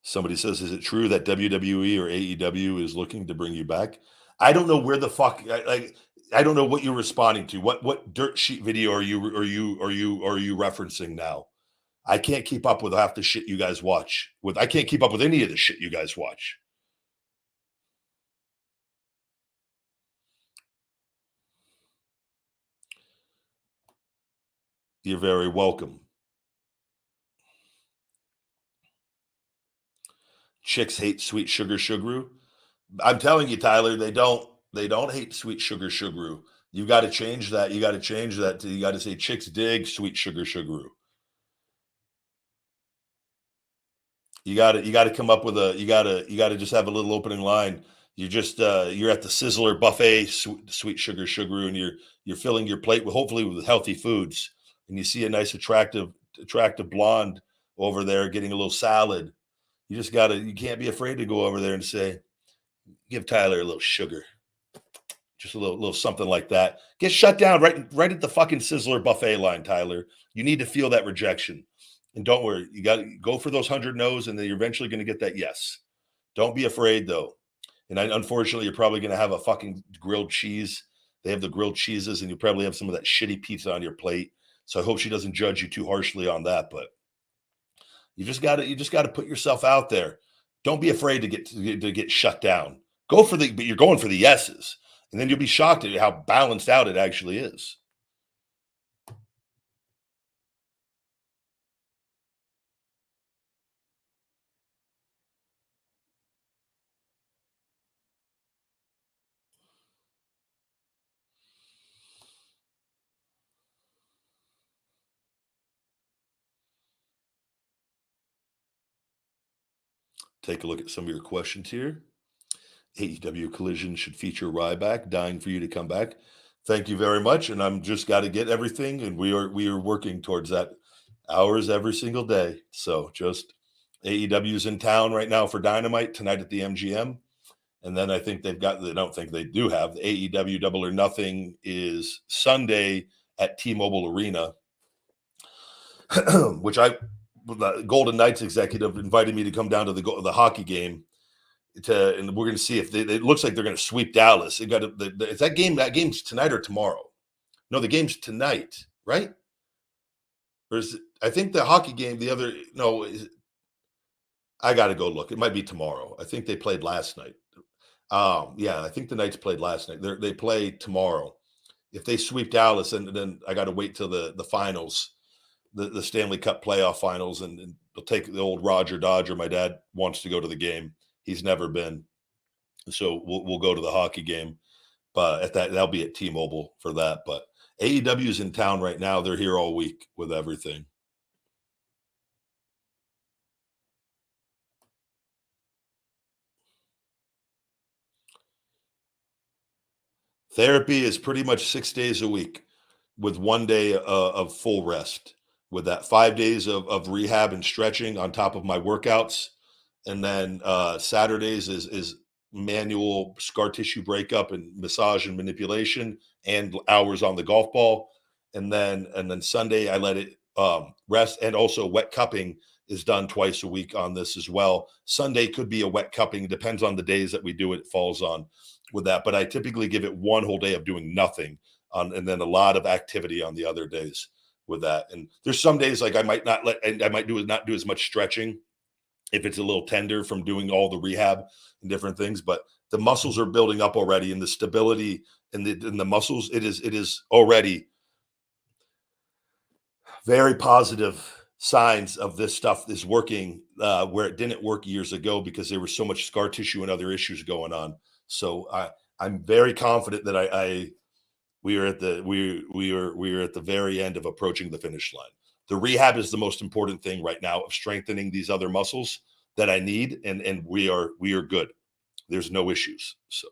somebody says, "Is it true that WWE or AEW is looking to bring you back?" I don't know where the fuck. I don't know what you're responding to. What dirt sheet video are you referencing now? I can't keep up with half the shit you guys watch. I can't keep up with any of the shit you guys watch. You're very welcome. Chicks hate sweet sugar sugaroo. I'm telling you, Tyler, they don't. They don't hate sweet sugar sugaroo. You got to change that. You got to change that. You got to say chicks dig sweet sugar sugaroo. You got to come up with you got to just have a little opening line. You're at the Sizzler buffet, sweet sugar sugaroo, and you're filling your plate with, hopefully, with healthy foods, and you see a nice attractive blonde over there getting a little salad. You can't be afraid to go over there and say, give Tyler a little sugar, just a little something like that. Get shut down right at the fucking Sizzler buffet line, Tyler. You need to feel that rejection. And don't worry, you got to go for those 100 no's, and then you're eventually going to get that yes. Don't be afraid, though. And unfortunately, you're probably going to have a fucking grilled cheese. They have the grilled cheeses, and you probably have some of that shitty pizza on your plate. So I hope she doesn't judge you too harshly on that. But you just got to put yourself out there. Don't be afraid to get shut down. But you're going for the yeses, and then you'll be shocked at how balanced out it actually is. Take a look at some of your questions here. AEW Collision should feature Ryback. Dying for you to come back. Thank you very much. And I'm just got to get everything, and we are working towards that, hours every single day. So just AEW's in town right now for Dynamite tonight at the MGM. And then I think they don't think they do have the AEW Double or Nothing is Sunday at T-Mobile Arena, which the Golden Knights executive invited me to come down to the hockey game. and we're going to see if it looks like they're going to sweep Dallas. They got is that game? That game's tonight or tomorrow? No, the game's tonight, right? Or is it, I think the hockey game, the other, no, I got to go look. It might be tomorrow. I think they played last night. Yeah, I think the Knights played last night. They play tomorrow. If they sweep Dallas, and then I got to wait till the finals, the Stanley Cup playoff finals, and they'll take the old Roger Dodger. My dad wants to go to the game. He's never been, so we'll go to the hockey game. But that'll be at T-Mobile for that. But AEW is in town right now. They're here all week with everything. Therapy is pretty much 6 days a week with 1 day of full rest, with that 5 days of rehab and stretching on top of my workouts. And then Saturdays is manual scar tissue breakup and massage and manipulation and hours on the golf ball. And then Sunday I let it rest. And also wet cupping is done twice a week on this as well. Sunday could be a wet cupping. Depends on the days that we do it. It falls on with that. But I typically give it 1 whole day of doing nothing and then a lot of activity on the other days with that. And there's some days like I might not do as much stretching if it's a little tender from doing all the rehab and different things, but the muscles are building up already, and the stability in the muscles, it is already very positive signs of this stuff is working where it didn't work years ago because there was so much scar tissue and other issues going on. So I'm very confident that we are at the very end of approaching the finish line. The rehab is the most important thing right now of strengthening these other muscles that I need, and we are good. There's no issues. So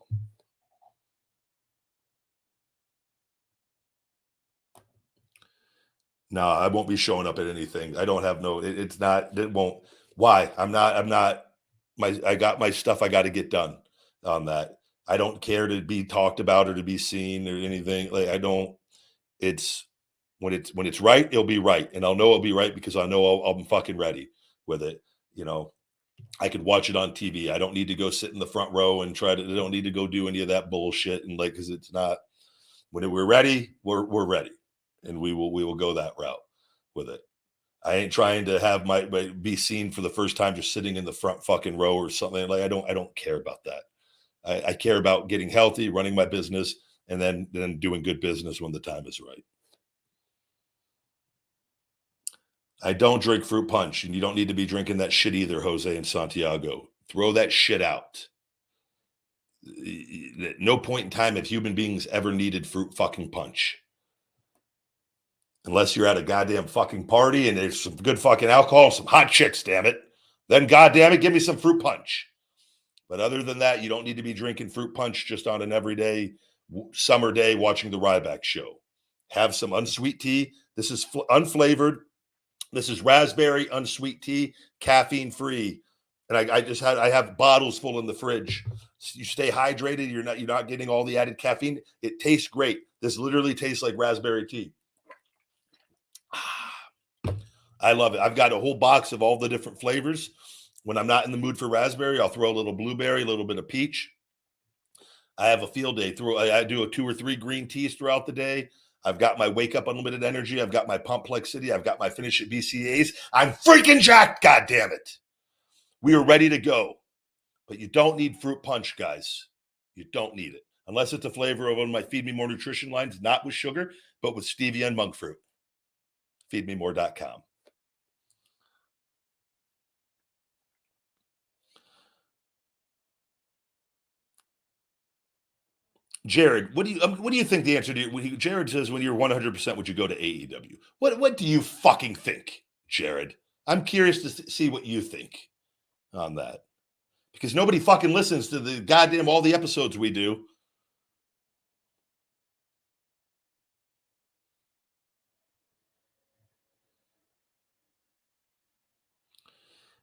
no, I won't be showing up at anything. I don't have it won't. Why? I'm not I got my stuff I got to get done on that. I don't care to be talked about or to be seen or anything. Like I don't, it's when it's right, it'll be right. And I'll know it'll be right because I know I'm fucking ready with it. You know, I could watch it on TV. I don't need to go sit in the front row and I don't need to go do any of that bullshit. And like, cause it's not, when we're ready, we're ready. And we will go that route with it. I ain't trying to have my be seen for the first time just sitting in the front fucking row or something. Like I don't care about that. I care about getting healthy, running my business, and then doing good business when the time is right. I don't drink fruit punch, and you don't need to be drinking that shit either, Jose and Santiago. Throw that shit out. No point in time have human beings ever needed fruit fucking punch. Unless you're at a goddamn fucking party and there's some good fucking alcohol, some hot chicks, damn it. Then goddamn it, give me some fruit punch. But other than that, you don't need to be drinking fruit punch just on an everyday summer day watching the Ryback show. Have some unsweet tea. This is unflavored. This is raspberry unsweet tea, caffeine free. And I have bottles full in the fridge. You stay hydrated. You're not getting all the added caffeine. It tastes great. This literally tastes like raspberry tea. I love it. I've got a whole box of all the different flavors. When I'm not in the mood for raspberry, I'll throw a little blueberry, a little bit of peach. I have a field day. I do 2 or 3 green teas throughout the day. I've got my Wake Up Unlimited Energy. I've got my Pumplexity. I've got my Finish at BCAA'S. I'm freaking jacked, goddammit. We are ready to go. But you don't need fruit punch, guys. You don't need it. Unless it's a flavor of one of my Feed Me More nutrition lines, not with sugar, but with stevia and monk fruit. Feedmemore.com. Jared, what do you think the answer to? Jared says, when you're 100%, would you go to AEW? What do you fucking think, Jared? I'm curious to see what you think on that, because nobody fucking listens to the goddamn all the episodes we do.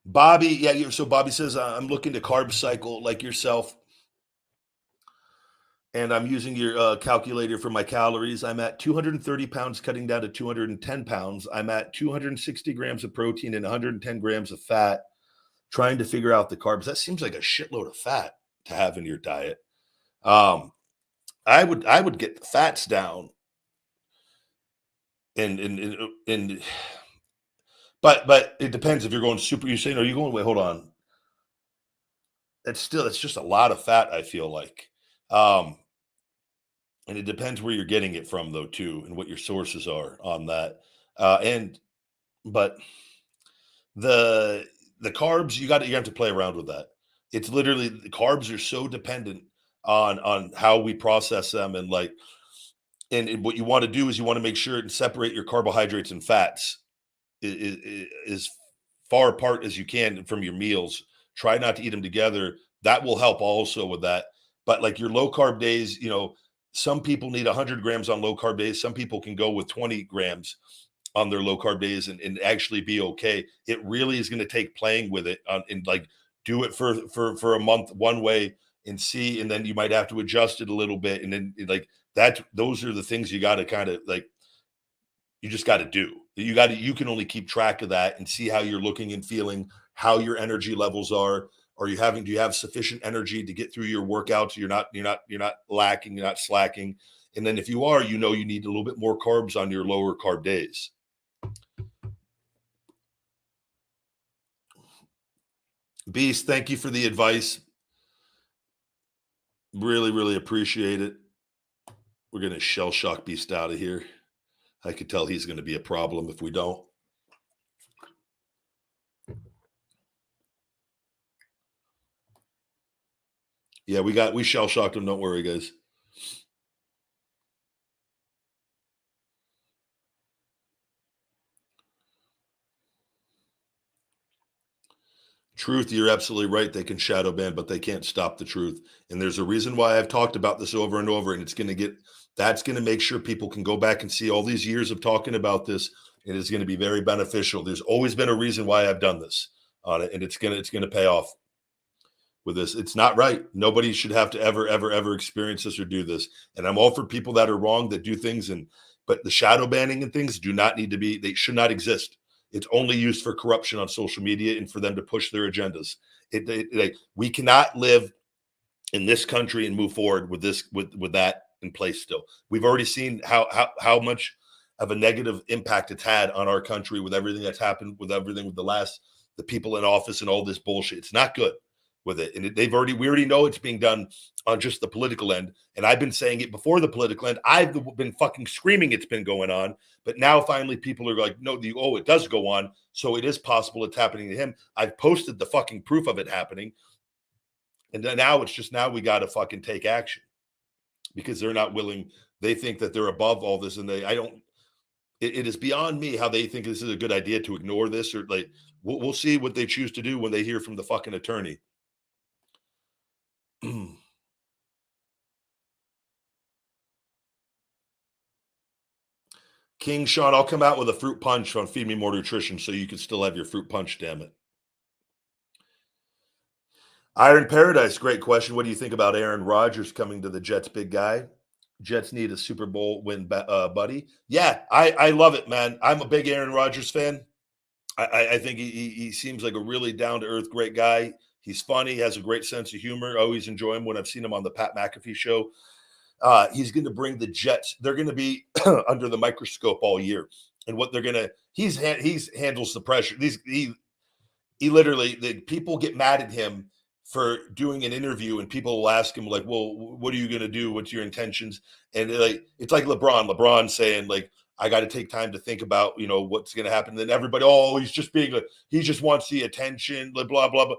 Bobby, yeah. So Bobby says, I'm looking to carb cycle like yourself. And I'm using your calculator for my calories. I'm at 230 pounds, cutting down to 210 pounds. I'm at 260 grams of protein and 110 grams of fat. trying to figure out the carbs. That seems like a shitload of fat to have in your diet. I would get the fats down and but it depends if you're going super. You're saying, are you going? Wait, hold on. It's just a lot of fat. I feel like, um, and it depends where you're getting it from, though, too, and what your sources are on that. And but the the carbs, you have to play around with that. It's literally the carbs are so dependent on how we process them and like and what you want to do is you want to make sure and separate your carbohydrates and fats as far apart as you can from your meals. Try not to eat them together. That will help also with that. But like your low carb days, some people need 100 grams on low carb days. Some people can go with 20 grams on their low carb days and actually be okay. It really is going to take playing with it and like do it for a month one way and see, and then you might have to adjust it a little bit, and then like that. Those are the things you got to kind of like you just got to do. You can only keep track of that and see how you're looking and feeling, how your energy levels are. Do you have sufficient energy to get through your workouts? You're not lacking, you're not slacking. And then if you are, you need a little bit more carbs on your lower carb days. Beast, thank you for the advice. Really, really appreciate it. We're going to shell shock Beast out of here. I could tell he's going to be a problem if we don't. Yeah, we shell shocked him. Don't worry, guys. Truth, you're absolutely right. They can shadow ban, but they can't stop the truth. And there's a reason why I've talked about this over and over. And that's going to make sure people can go back and see all these years of talking about this. It is going to be very beneficial. There's always been a reason why I've done this on it, and it's gonna pay off with this. It's not right. Nobody should have to ever experience this or do this. And I'm all for people that are wrong that do things, but the shadow banning and things do not need to be. They should not exist. It's only used for corruption on social media and for them to push their agendas. We cannot live in this country and move forward with this with that in place. Still, we've already seen how much of a negative impact it's had on our country with everything that's happened, with everything with the people in office and all this bullshit. It's not good with it, and we already know it's being done on just the political end. And I've been saying it before the political end. I've been fucking screaming it's been going on, but now finally people are like, no, it does go on. So it is possible it's happening to him. I've posted the fucking proof of it happening. And then now we got to fucking take action because they're not willing. They think that they're above all this. And it is beyond me how they think this is a good idea to ignore this or like, we'll see what they choose to do when they hear from the fucking attorney. King Sean, I'll come out with a fruit punch on Feed Me More Nutrition so you can still have your fruit punch, damn it. Iron Paradise, great question. What do you think about Aaron Rodgers coming to the Jets, big guy? Jets need a Super Bowl win, buddy. Yeah, I love it, man. I'm a big Aaron Rodgers fan. I think he seems like a really down-to-earth, great guy. He's funny, has a great sense of humor. I always enjoy him when I've seen him on the Pat McAfee show. He's going to bring the Jets. They're going to be under the microscope all year. And what they're going to, he's handles the pressure. He literally, people get mad at him for doing an interview and people will ask him like, well, what are you going to do? What's your intentions? And it's like LeBron saying like, I got to take time to think about, what's going to happen. And then everybody, he's just he just wants the attention, blah, blah, blah.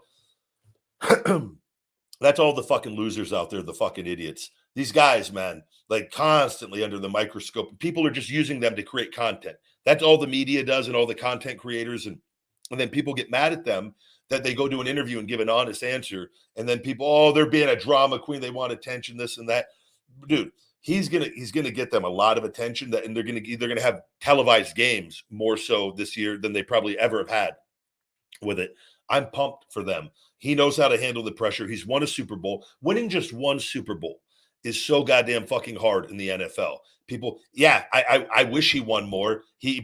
That's all the fucking losers out there, the fucking idiots. These guys, man, like constantly under the microscope. People are just using them to create content. That's all the media does and all the content creators. And then people get mad at them that they go do an interview and give an honest answer. And then people, they're being a drama queen. They want attention, this and that. Dude, he's gonna get them a lot of attention and they're gonna have televised games more so this year than they probably ever have had with it. I'm pumped for them. He knows how to handle the pressure. He's won a Super Bowl. Winning just one Super Bowl is so goddamn fucking hard in the NFL. People, yeah, I wish he won more. He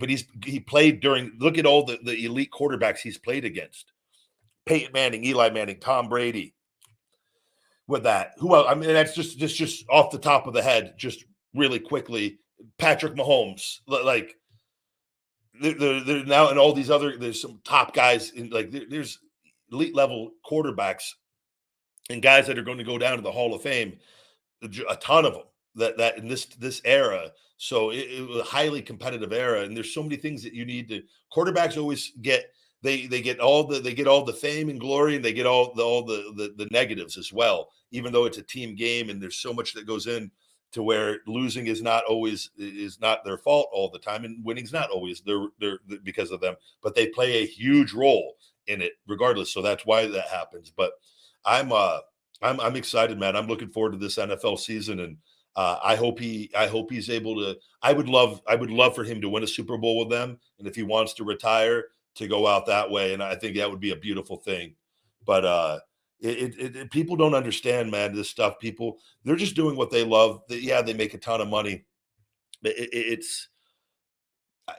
played during. Look at all the elite quarterbacks he's played against. Peyton Manning, Eli Manning, Tom Brady. With that, who else? I mean, that's just off the top of the head, just really quickly. Patrick Mahomes, like they're now, and all these other. There's some top guys in like there's elite level quarterbacks and guys that are going to go down to the Hall of Fame. A ton of them that in this era. So it was a highly competitive era, and there's so many things that you need to. Quarterbacks always get they get all the fame and glory, and they get all the negatives as well. Even though it's a team game, and there's so much that goes in to where losing is not their fault all the time, and winning's not always their because of them. But they play a huge role in it, regardless. So that's why that happens. But I'm excited, man. I'm looking forward to this NFL season, and I hope he's able to. I would love for him to win a Super Bowl with them, and if he wants to retire, to go out that way. And I think that would be a beautiful thing. But people don't understand, man. This stuff, they're just doing what they love. Yeah, they make a ton of money. It's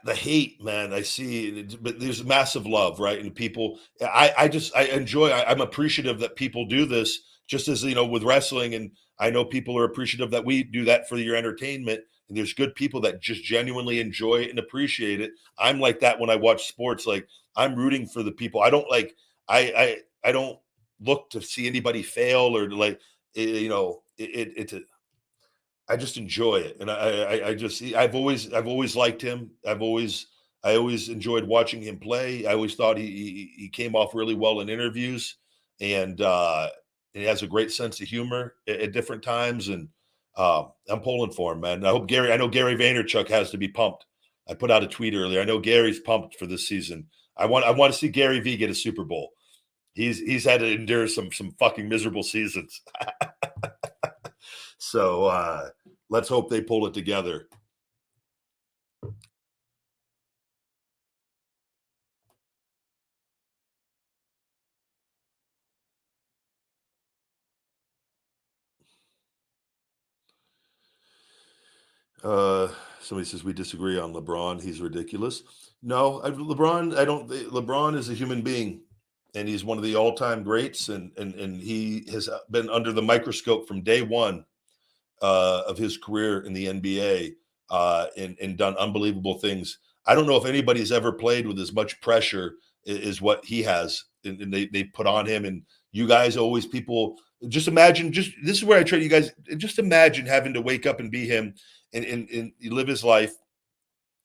the hate, man. I see, but there's massive love, right? And people, I enjoy. I'm appreciative that people do this, just as with wrestling. And I know people are appreciative that we do that for your entertainment. And there's good people that just genuinely enjoy it and appreciate it. I'm like that when I watch sports. Like, I'm rooting for the people. I don't like. I don't look to see anybody fail or like. It's a. I just enjoy it, and I've always liked him. I always enjoyed watching him play. I always thought he came off really well in interviews, and he has a great sense of humor at different times. And I'm pulling for him, man. I know Gary Vaynerchuk has to be pumped. I put out a tweet earlier. I know Gary's pumped for this season. I want to see Gary V get a Super Bowl. He's had to endure some fucking miserable seasons. So let's hope they pull it together. Somebody says we disagree on LeBron. He's ridiculous. No, LeBron. I don't. LeBron is a human being, and he's one of the all-time greats, and he has been under the microscope from day one of his career in the NBA, and done unbelievable things. I don't know if anybody's ever played with as much pressure as what he has, and they put on him. And you guys always people just imagine. Just this is where I try you guys. Just imagine having to wake up and be him, and live his life,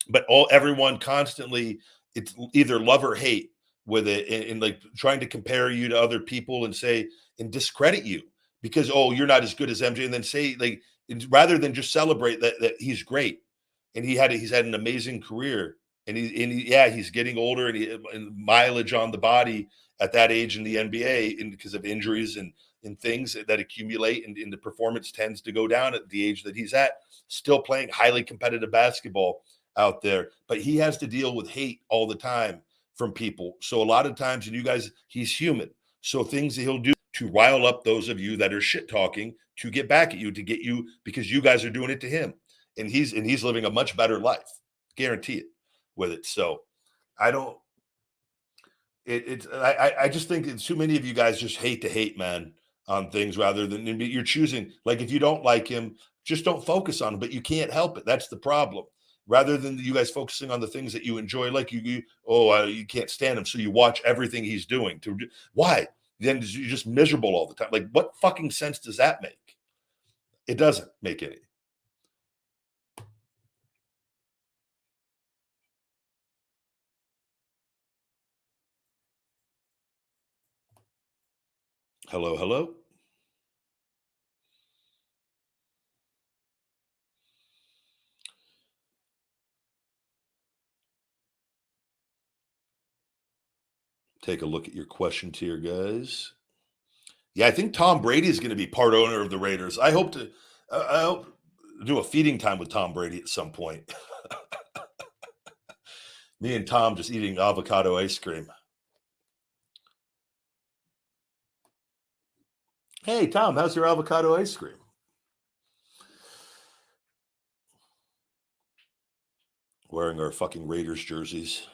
but everyone constantly, it's either love or hate with it, and like trying to compare you to other people and say and discredit you because you're not as good as MJ, and then say like rather than just celebrate that he's great and he's had an amazing career, and he's getting older, and mileage on the body at that age in the NBA, and because of injuries and things that accumulate, and the performance tends to go down at the age that he's at, still playing highly competitive basketball out there. But he has to deal with hate all the time from people. So a lot of times, and you guys, he's human. So things that he'll do to rile up those of you that are shit talking to get back at you, to get you, because you guys are doing it to him. And he's living a much better life. Guarantee it with it. So I don't, I just think it's too many of you guys just hate to hate, man, on things rather than you're choosing. Like if you don't like him, just don't focus on him. But you can't help it. That's the problem. Rather than you guys focusing on the things that you enjoy, like you can't stand him, so you watch everything he's doing. Why? Then you're just miserable all the time. Like what fucking sense does that make? It doesn't make any. Hello, hello. Take a look at your questions here, guys. Yeah, I think Tom Brady is going to be part owner of the Raiders. I hope to do a feeding time with Tom Brady at some point. Me and Tom just eating avocado ice cream. Hey, Tom, how's your avocado ice cream? Wearing our fucking Raiders jerseys.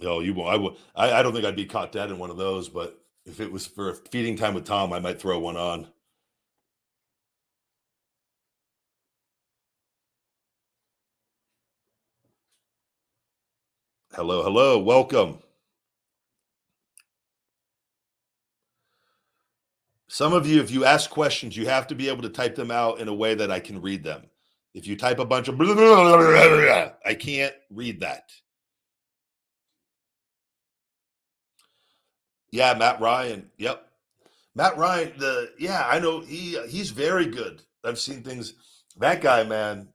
Oh, you won't. I would. I don't think I'd be caught dead in one of those, but if it was for feeding time with Tom, I might throw one on. Hello, hello, welcome. Some of you, if you ask questions, you have to be able to type them out in a way that I can read them. If you type a bunch of blah, blah, blah, blah, I can't read that. Yeah, Matt Ryan. Yep. Matt Ryan, I know he's very good. I've seen things. That guy, man,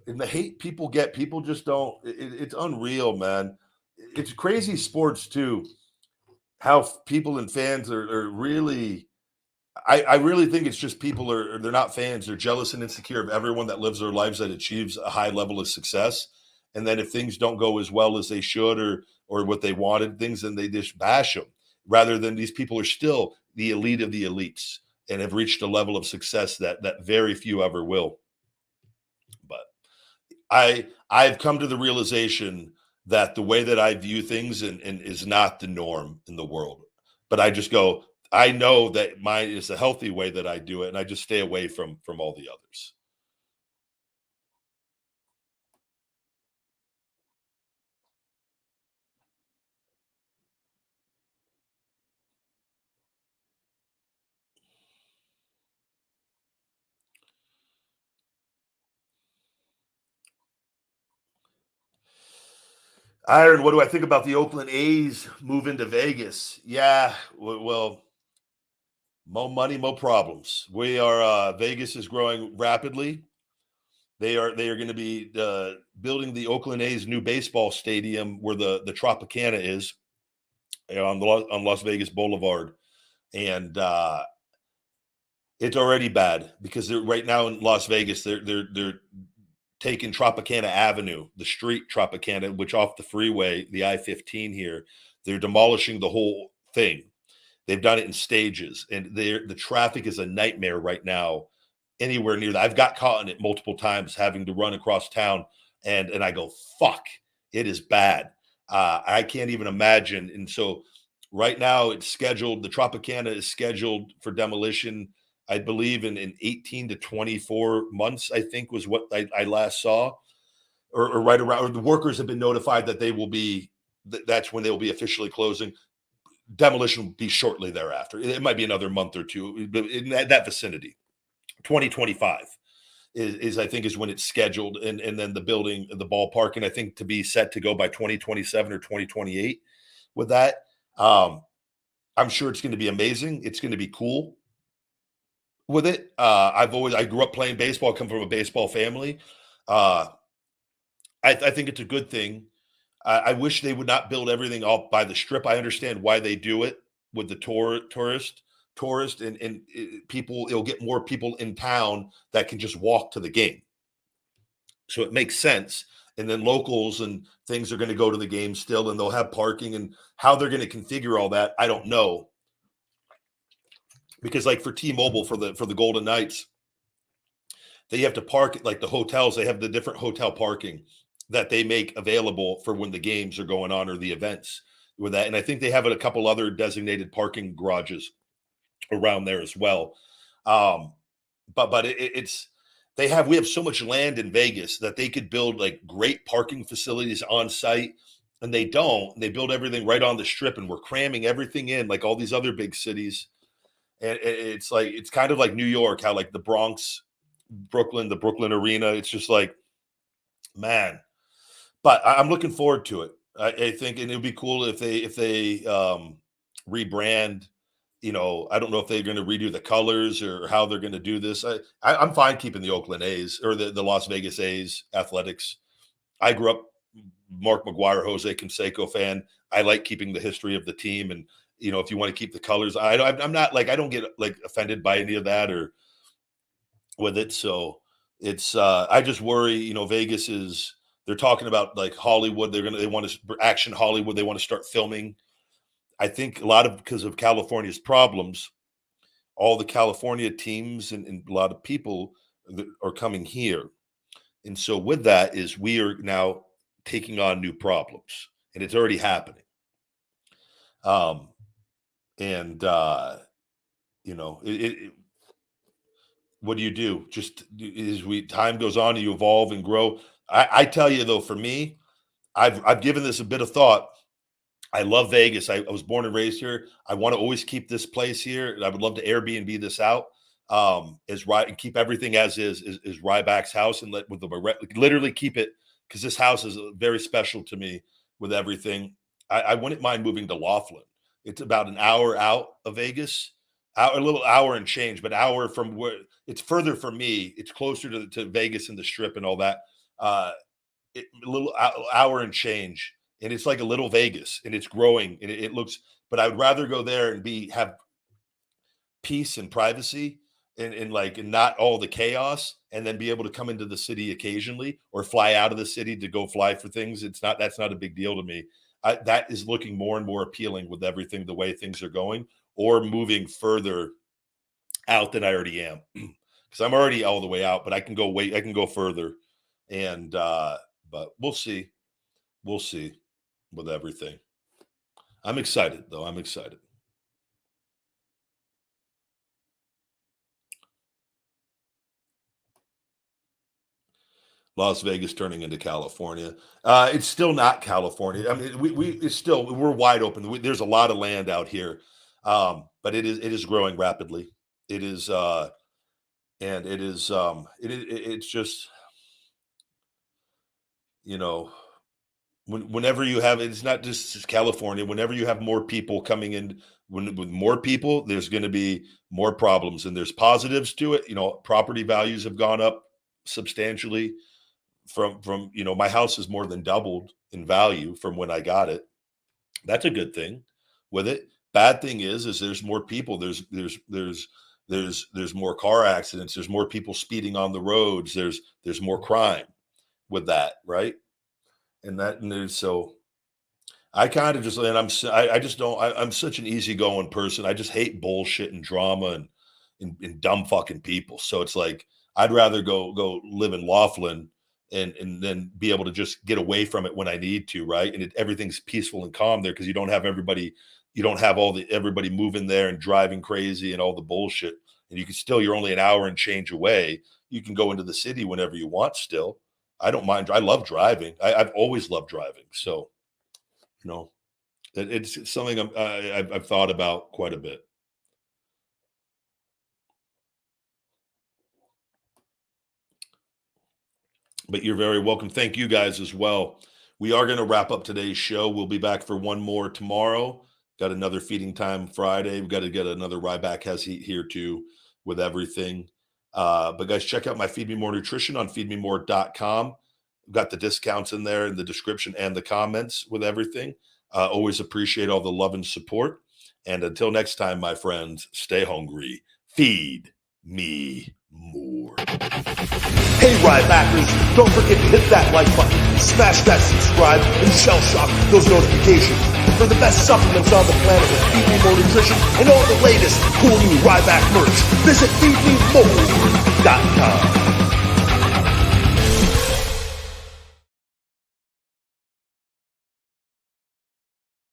and the hate people get, people just don't. It's unreal, man. It's crazy sports too. How people and fans are really. I really think it's just people they're not fans. They're jealous and insecure of everyone that lives their lives that achieves a high level of success. And then if things don't go as well as they should or what they wanted, things, then they just bash them. Rather than these people are still the elite of the elites and have reached a level of success that very few ever will. But I've come to the realization that the way that I view things and is not the norm in the world. But I just go, I know that mine is a healthy way that I do it, and I just stay away from all the others. Iron, what do I think about the Oakland A's moving to Vegas? Yeah, well, more money, more problems. We are Vegas is growing rapidly. They are going to be building the Oakland A's new baseball stadium where the Tropicana is on Las Vegas Boulevard, and it's already bad because they're right now in Las Vegas. They're taking Tropicana Avenue, the street Tropicana, which off the freeway, the I-15 here, they're demolishing the whole thing. They've done it in stages, and the traffic is a nightmare right now. Anywhere near that, I've got caught in it multiple times, having to run across town, and I go, "Fuck, it is bad." I can't even imagine. And so, right now, it's scheduled. The Tropicana is scheduled for demolition. I believe in 18 to 24 months. I think was what I last saw, or right around. Or the workers have been notified that they will be. That's when they will be officially closing. Demolition will be shortly thereafter. It might be another month or two, but in that vicinity. 2025 is I think is when it's scheduled, and then the building, the ballpark, and I think to be set to go by 2027 or 2028 with that. Um, I'm sure it's going to be amazing. It's going to be cool with it. I grew up playing baseball. I come from a baseball family. Uh, I think it's a good thing. I wish they would not build everything all by the strip. I understand why they do it with the tourist and people. It'll get more people in town that can just walk to the game, so it makes sense. And then locals and things are going to go to the game still, and they'll have parking. And how they're going to configure all that, I don't know. Because like for T-Mobile for the Golden Knights, they have to park at like the hotels. They have the different hotel parking that they make available for when the games are going on or the events with that. And I think they have a couple other designated parking garages around there as well. Um, but it's we have so much land in Vegas that they could build like great parking facilities on site, and they don't. They build everything right on the strip, and we're cramming everything in like all these other big cities. And it's like it's kind of like New York, how like the Bronx, Brooklyn, the Brooklyn Arena. It's just like, man. But I'm looking forward to it. I think, and it would be cool if they rebrand. I don't know if they're going to redo the colors or how they're going to do this. I'm fine keeping the Oakland A's or the Las Vegas A's athletics. I grew up Mark McGuire, Jose Canseco fan. I like keeping the history of the team, and if you want to keep the colors, I'm not like I don't get like offended by any of that or with it. So it's I just worry, Vegas is they're talking about like Hollywood. They want to action Hollywood. They want to start filming. I think a lot of because of California's problems, all the California teams and a lot of people that are coming here. And so with that is we are now taking on new problems. and it's already happening. What do you do? Just as time goes on, you evolve and grow. I tell you though, for me, I've given this a bit of thought. I love Vegas. I was born and raised here. I want to always keep this place here. I would love to Airbnb this out. And keep everything as is Ryback's house, and literally keep it, because this house is very special to me with everything. I wouldn't mind moving to Laughlin. It's about an hour out of Vegas, a little hour and change, but hour from where it's further from me. It's closer to Vegas and the Strip and all that. A little hour and change, and it's like a little Vegas, and it's growing, and it looks. But I would rather go there and have peace and privacy, and not all the chaos, and then be able to come into the city occasionally or fly out of the city to go fly for things. That's not a big deal to me. That is looking more and more appealing with everything, the way things are going, or moving further out than I already am, because I'm already all the way out, but I can go further. And, but we'll see with everything. I'm excited though. I'm excited. Las Vegas turning into California. It's still not California. I mean, we're wide open. There's a lot of land out here, but it is growing rapidly. It is, and it's just, whenever you have, it's not just California. Whenever you have more people coming in, with more people, there's going to be more problems, and there's positives to it. Property values have gone up substantially. From my house has more than doubled in value from when I got it. That's a good thing with it. Bad thing is there's more people. There's more car accidents. There's more people speeding on the roads. There's more crime with that, right? So I kind of just, and I'm such an easygoing person. I just hate bullshit and drama and dumb fucking people. So it's like I'd rather go live in Laughlin and then be able to just get away from it when I need to, right? And everything's peaceful and calm there, because you don't have everybody moving there and driving crazy and all the bullshit. And you're only an hour and change away. You can go into the city whenever you want still. I don't mind. I love driving. I've always loved driving. So, it's something I've thought about quite a bit. But you're very welcome. Thank you guys as well. We are going to wrap up today's show. We'll be back for one more tomorrow. Got another feeding time Friday. We've got to get another Ryback has heat here too with everything. But guys, check out my Feed Me More Nutrition on feedmemore.com. We've got the discounts in there in the description and the comments with everything. Always appreciate all the love and support. And until next time, my friends, stay hungry. Feed me more. Hey Rybackers, don't forget to hit that like button, smash that subscribe, and shell shock those notifications for the best supplements on the planet with Feed Me More Nutrition and all the latest cool new Ryback merch. Visit feedmemore.com.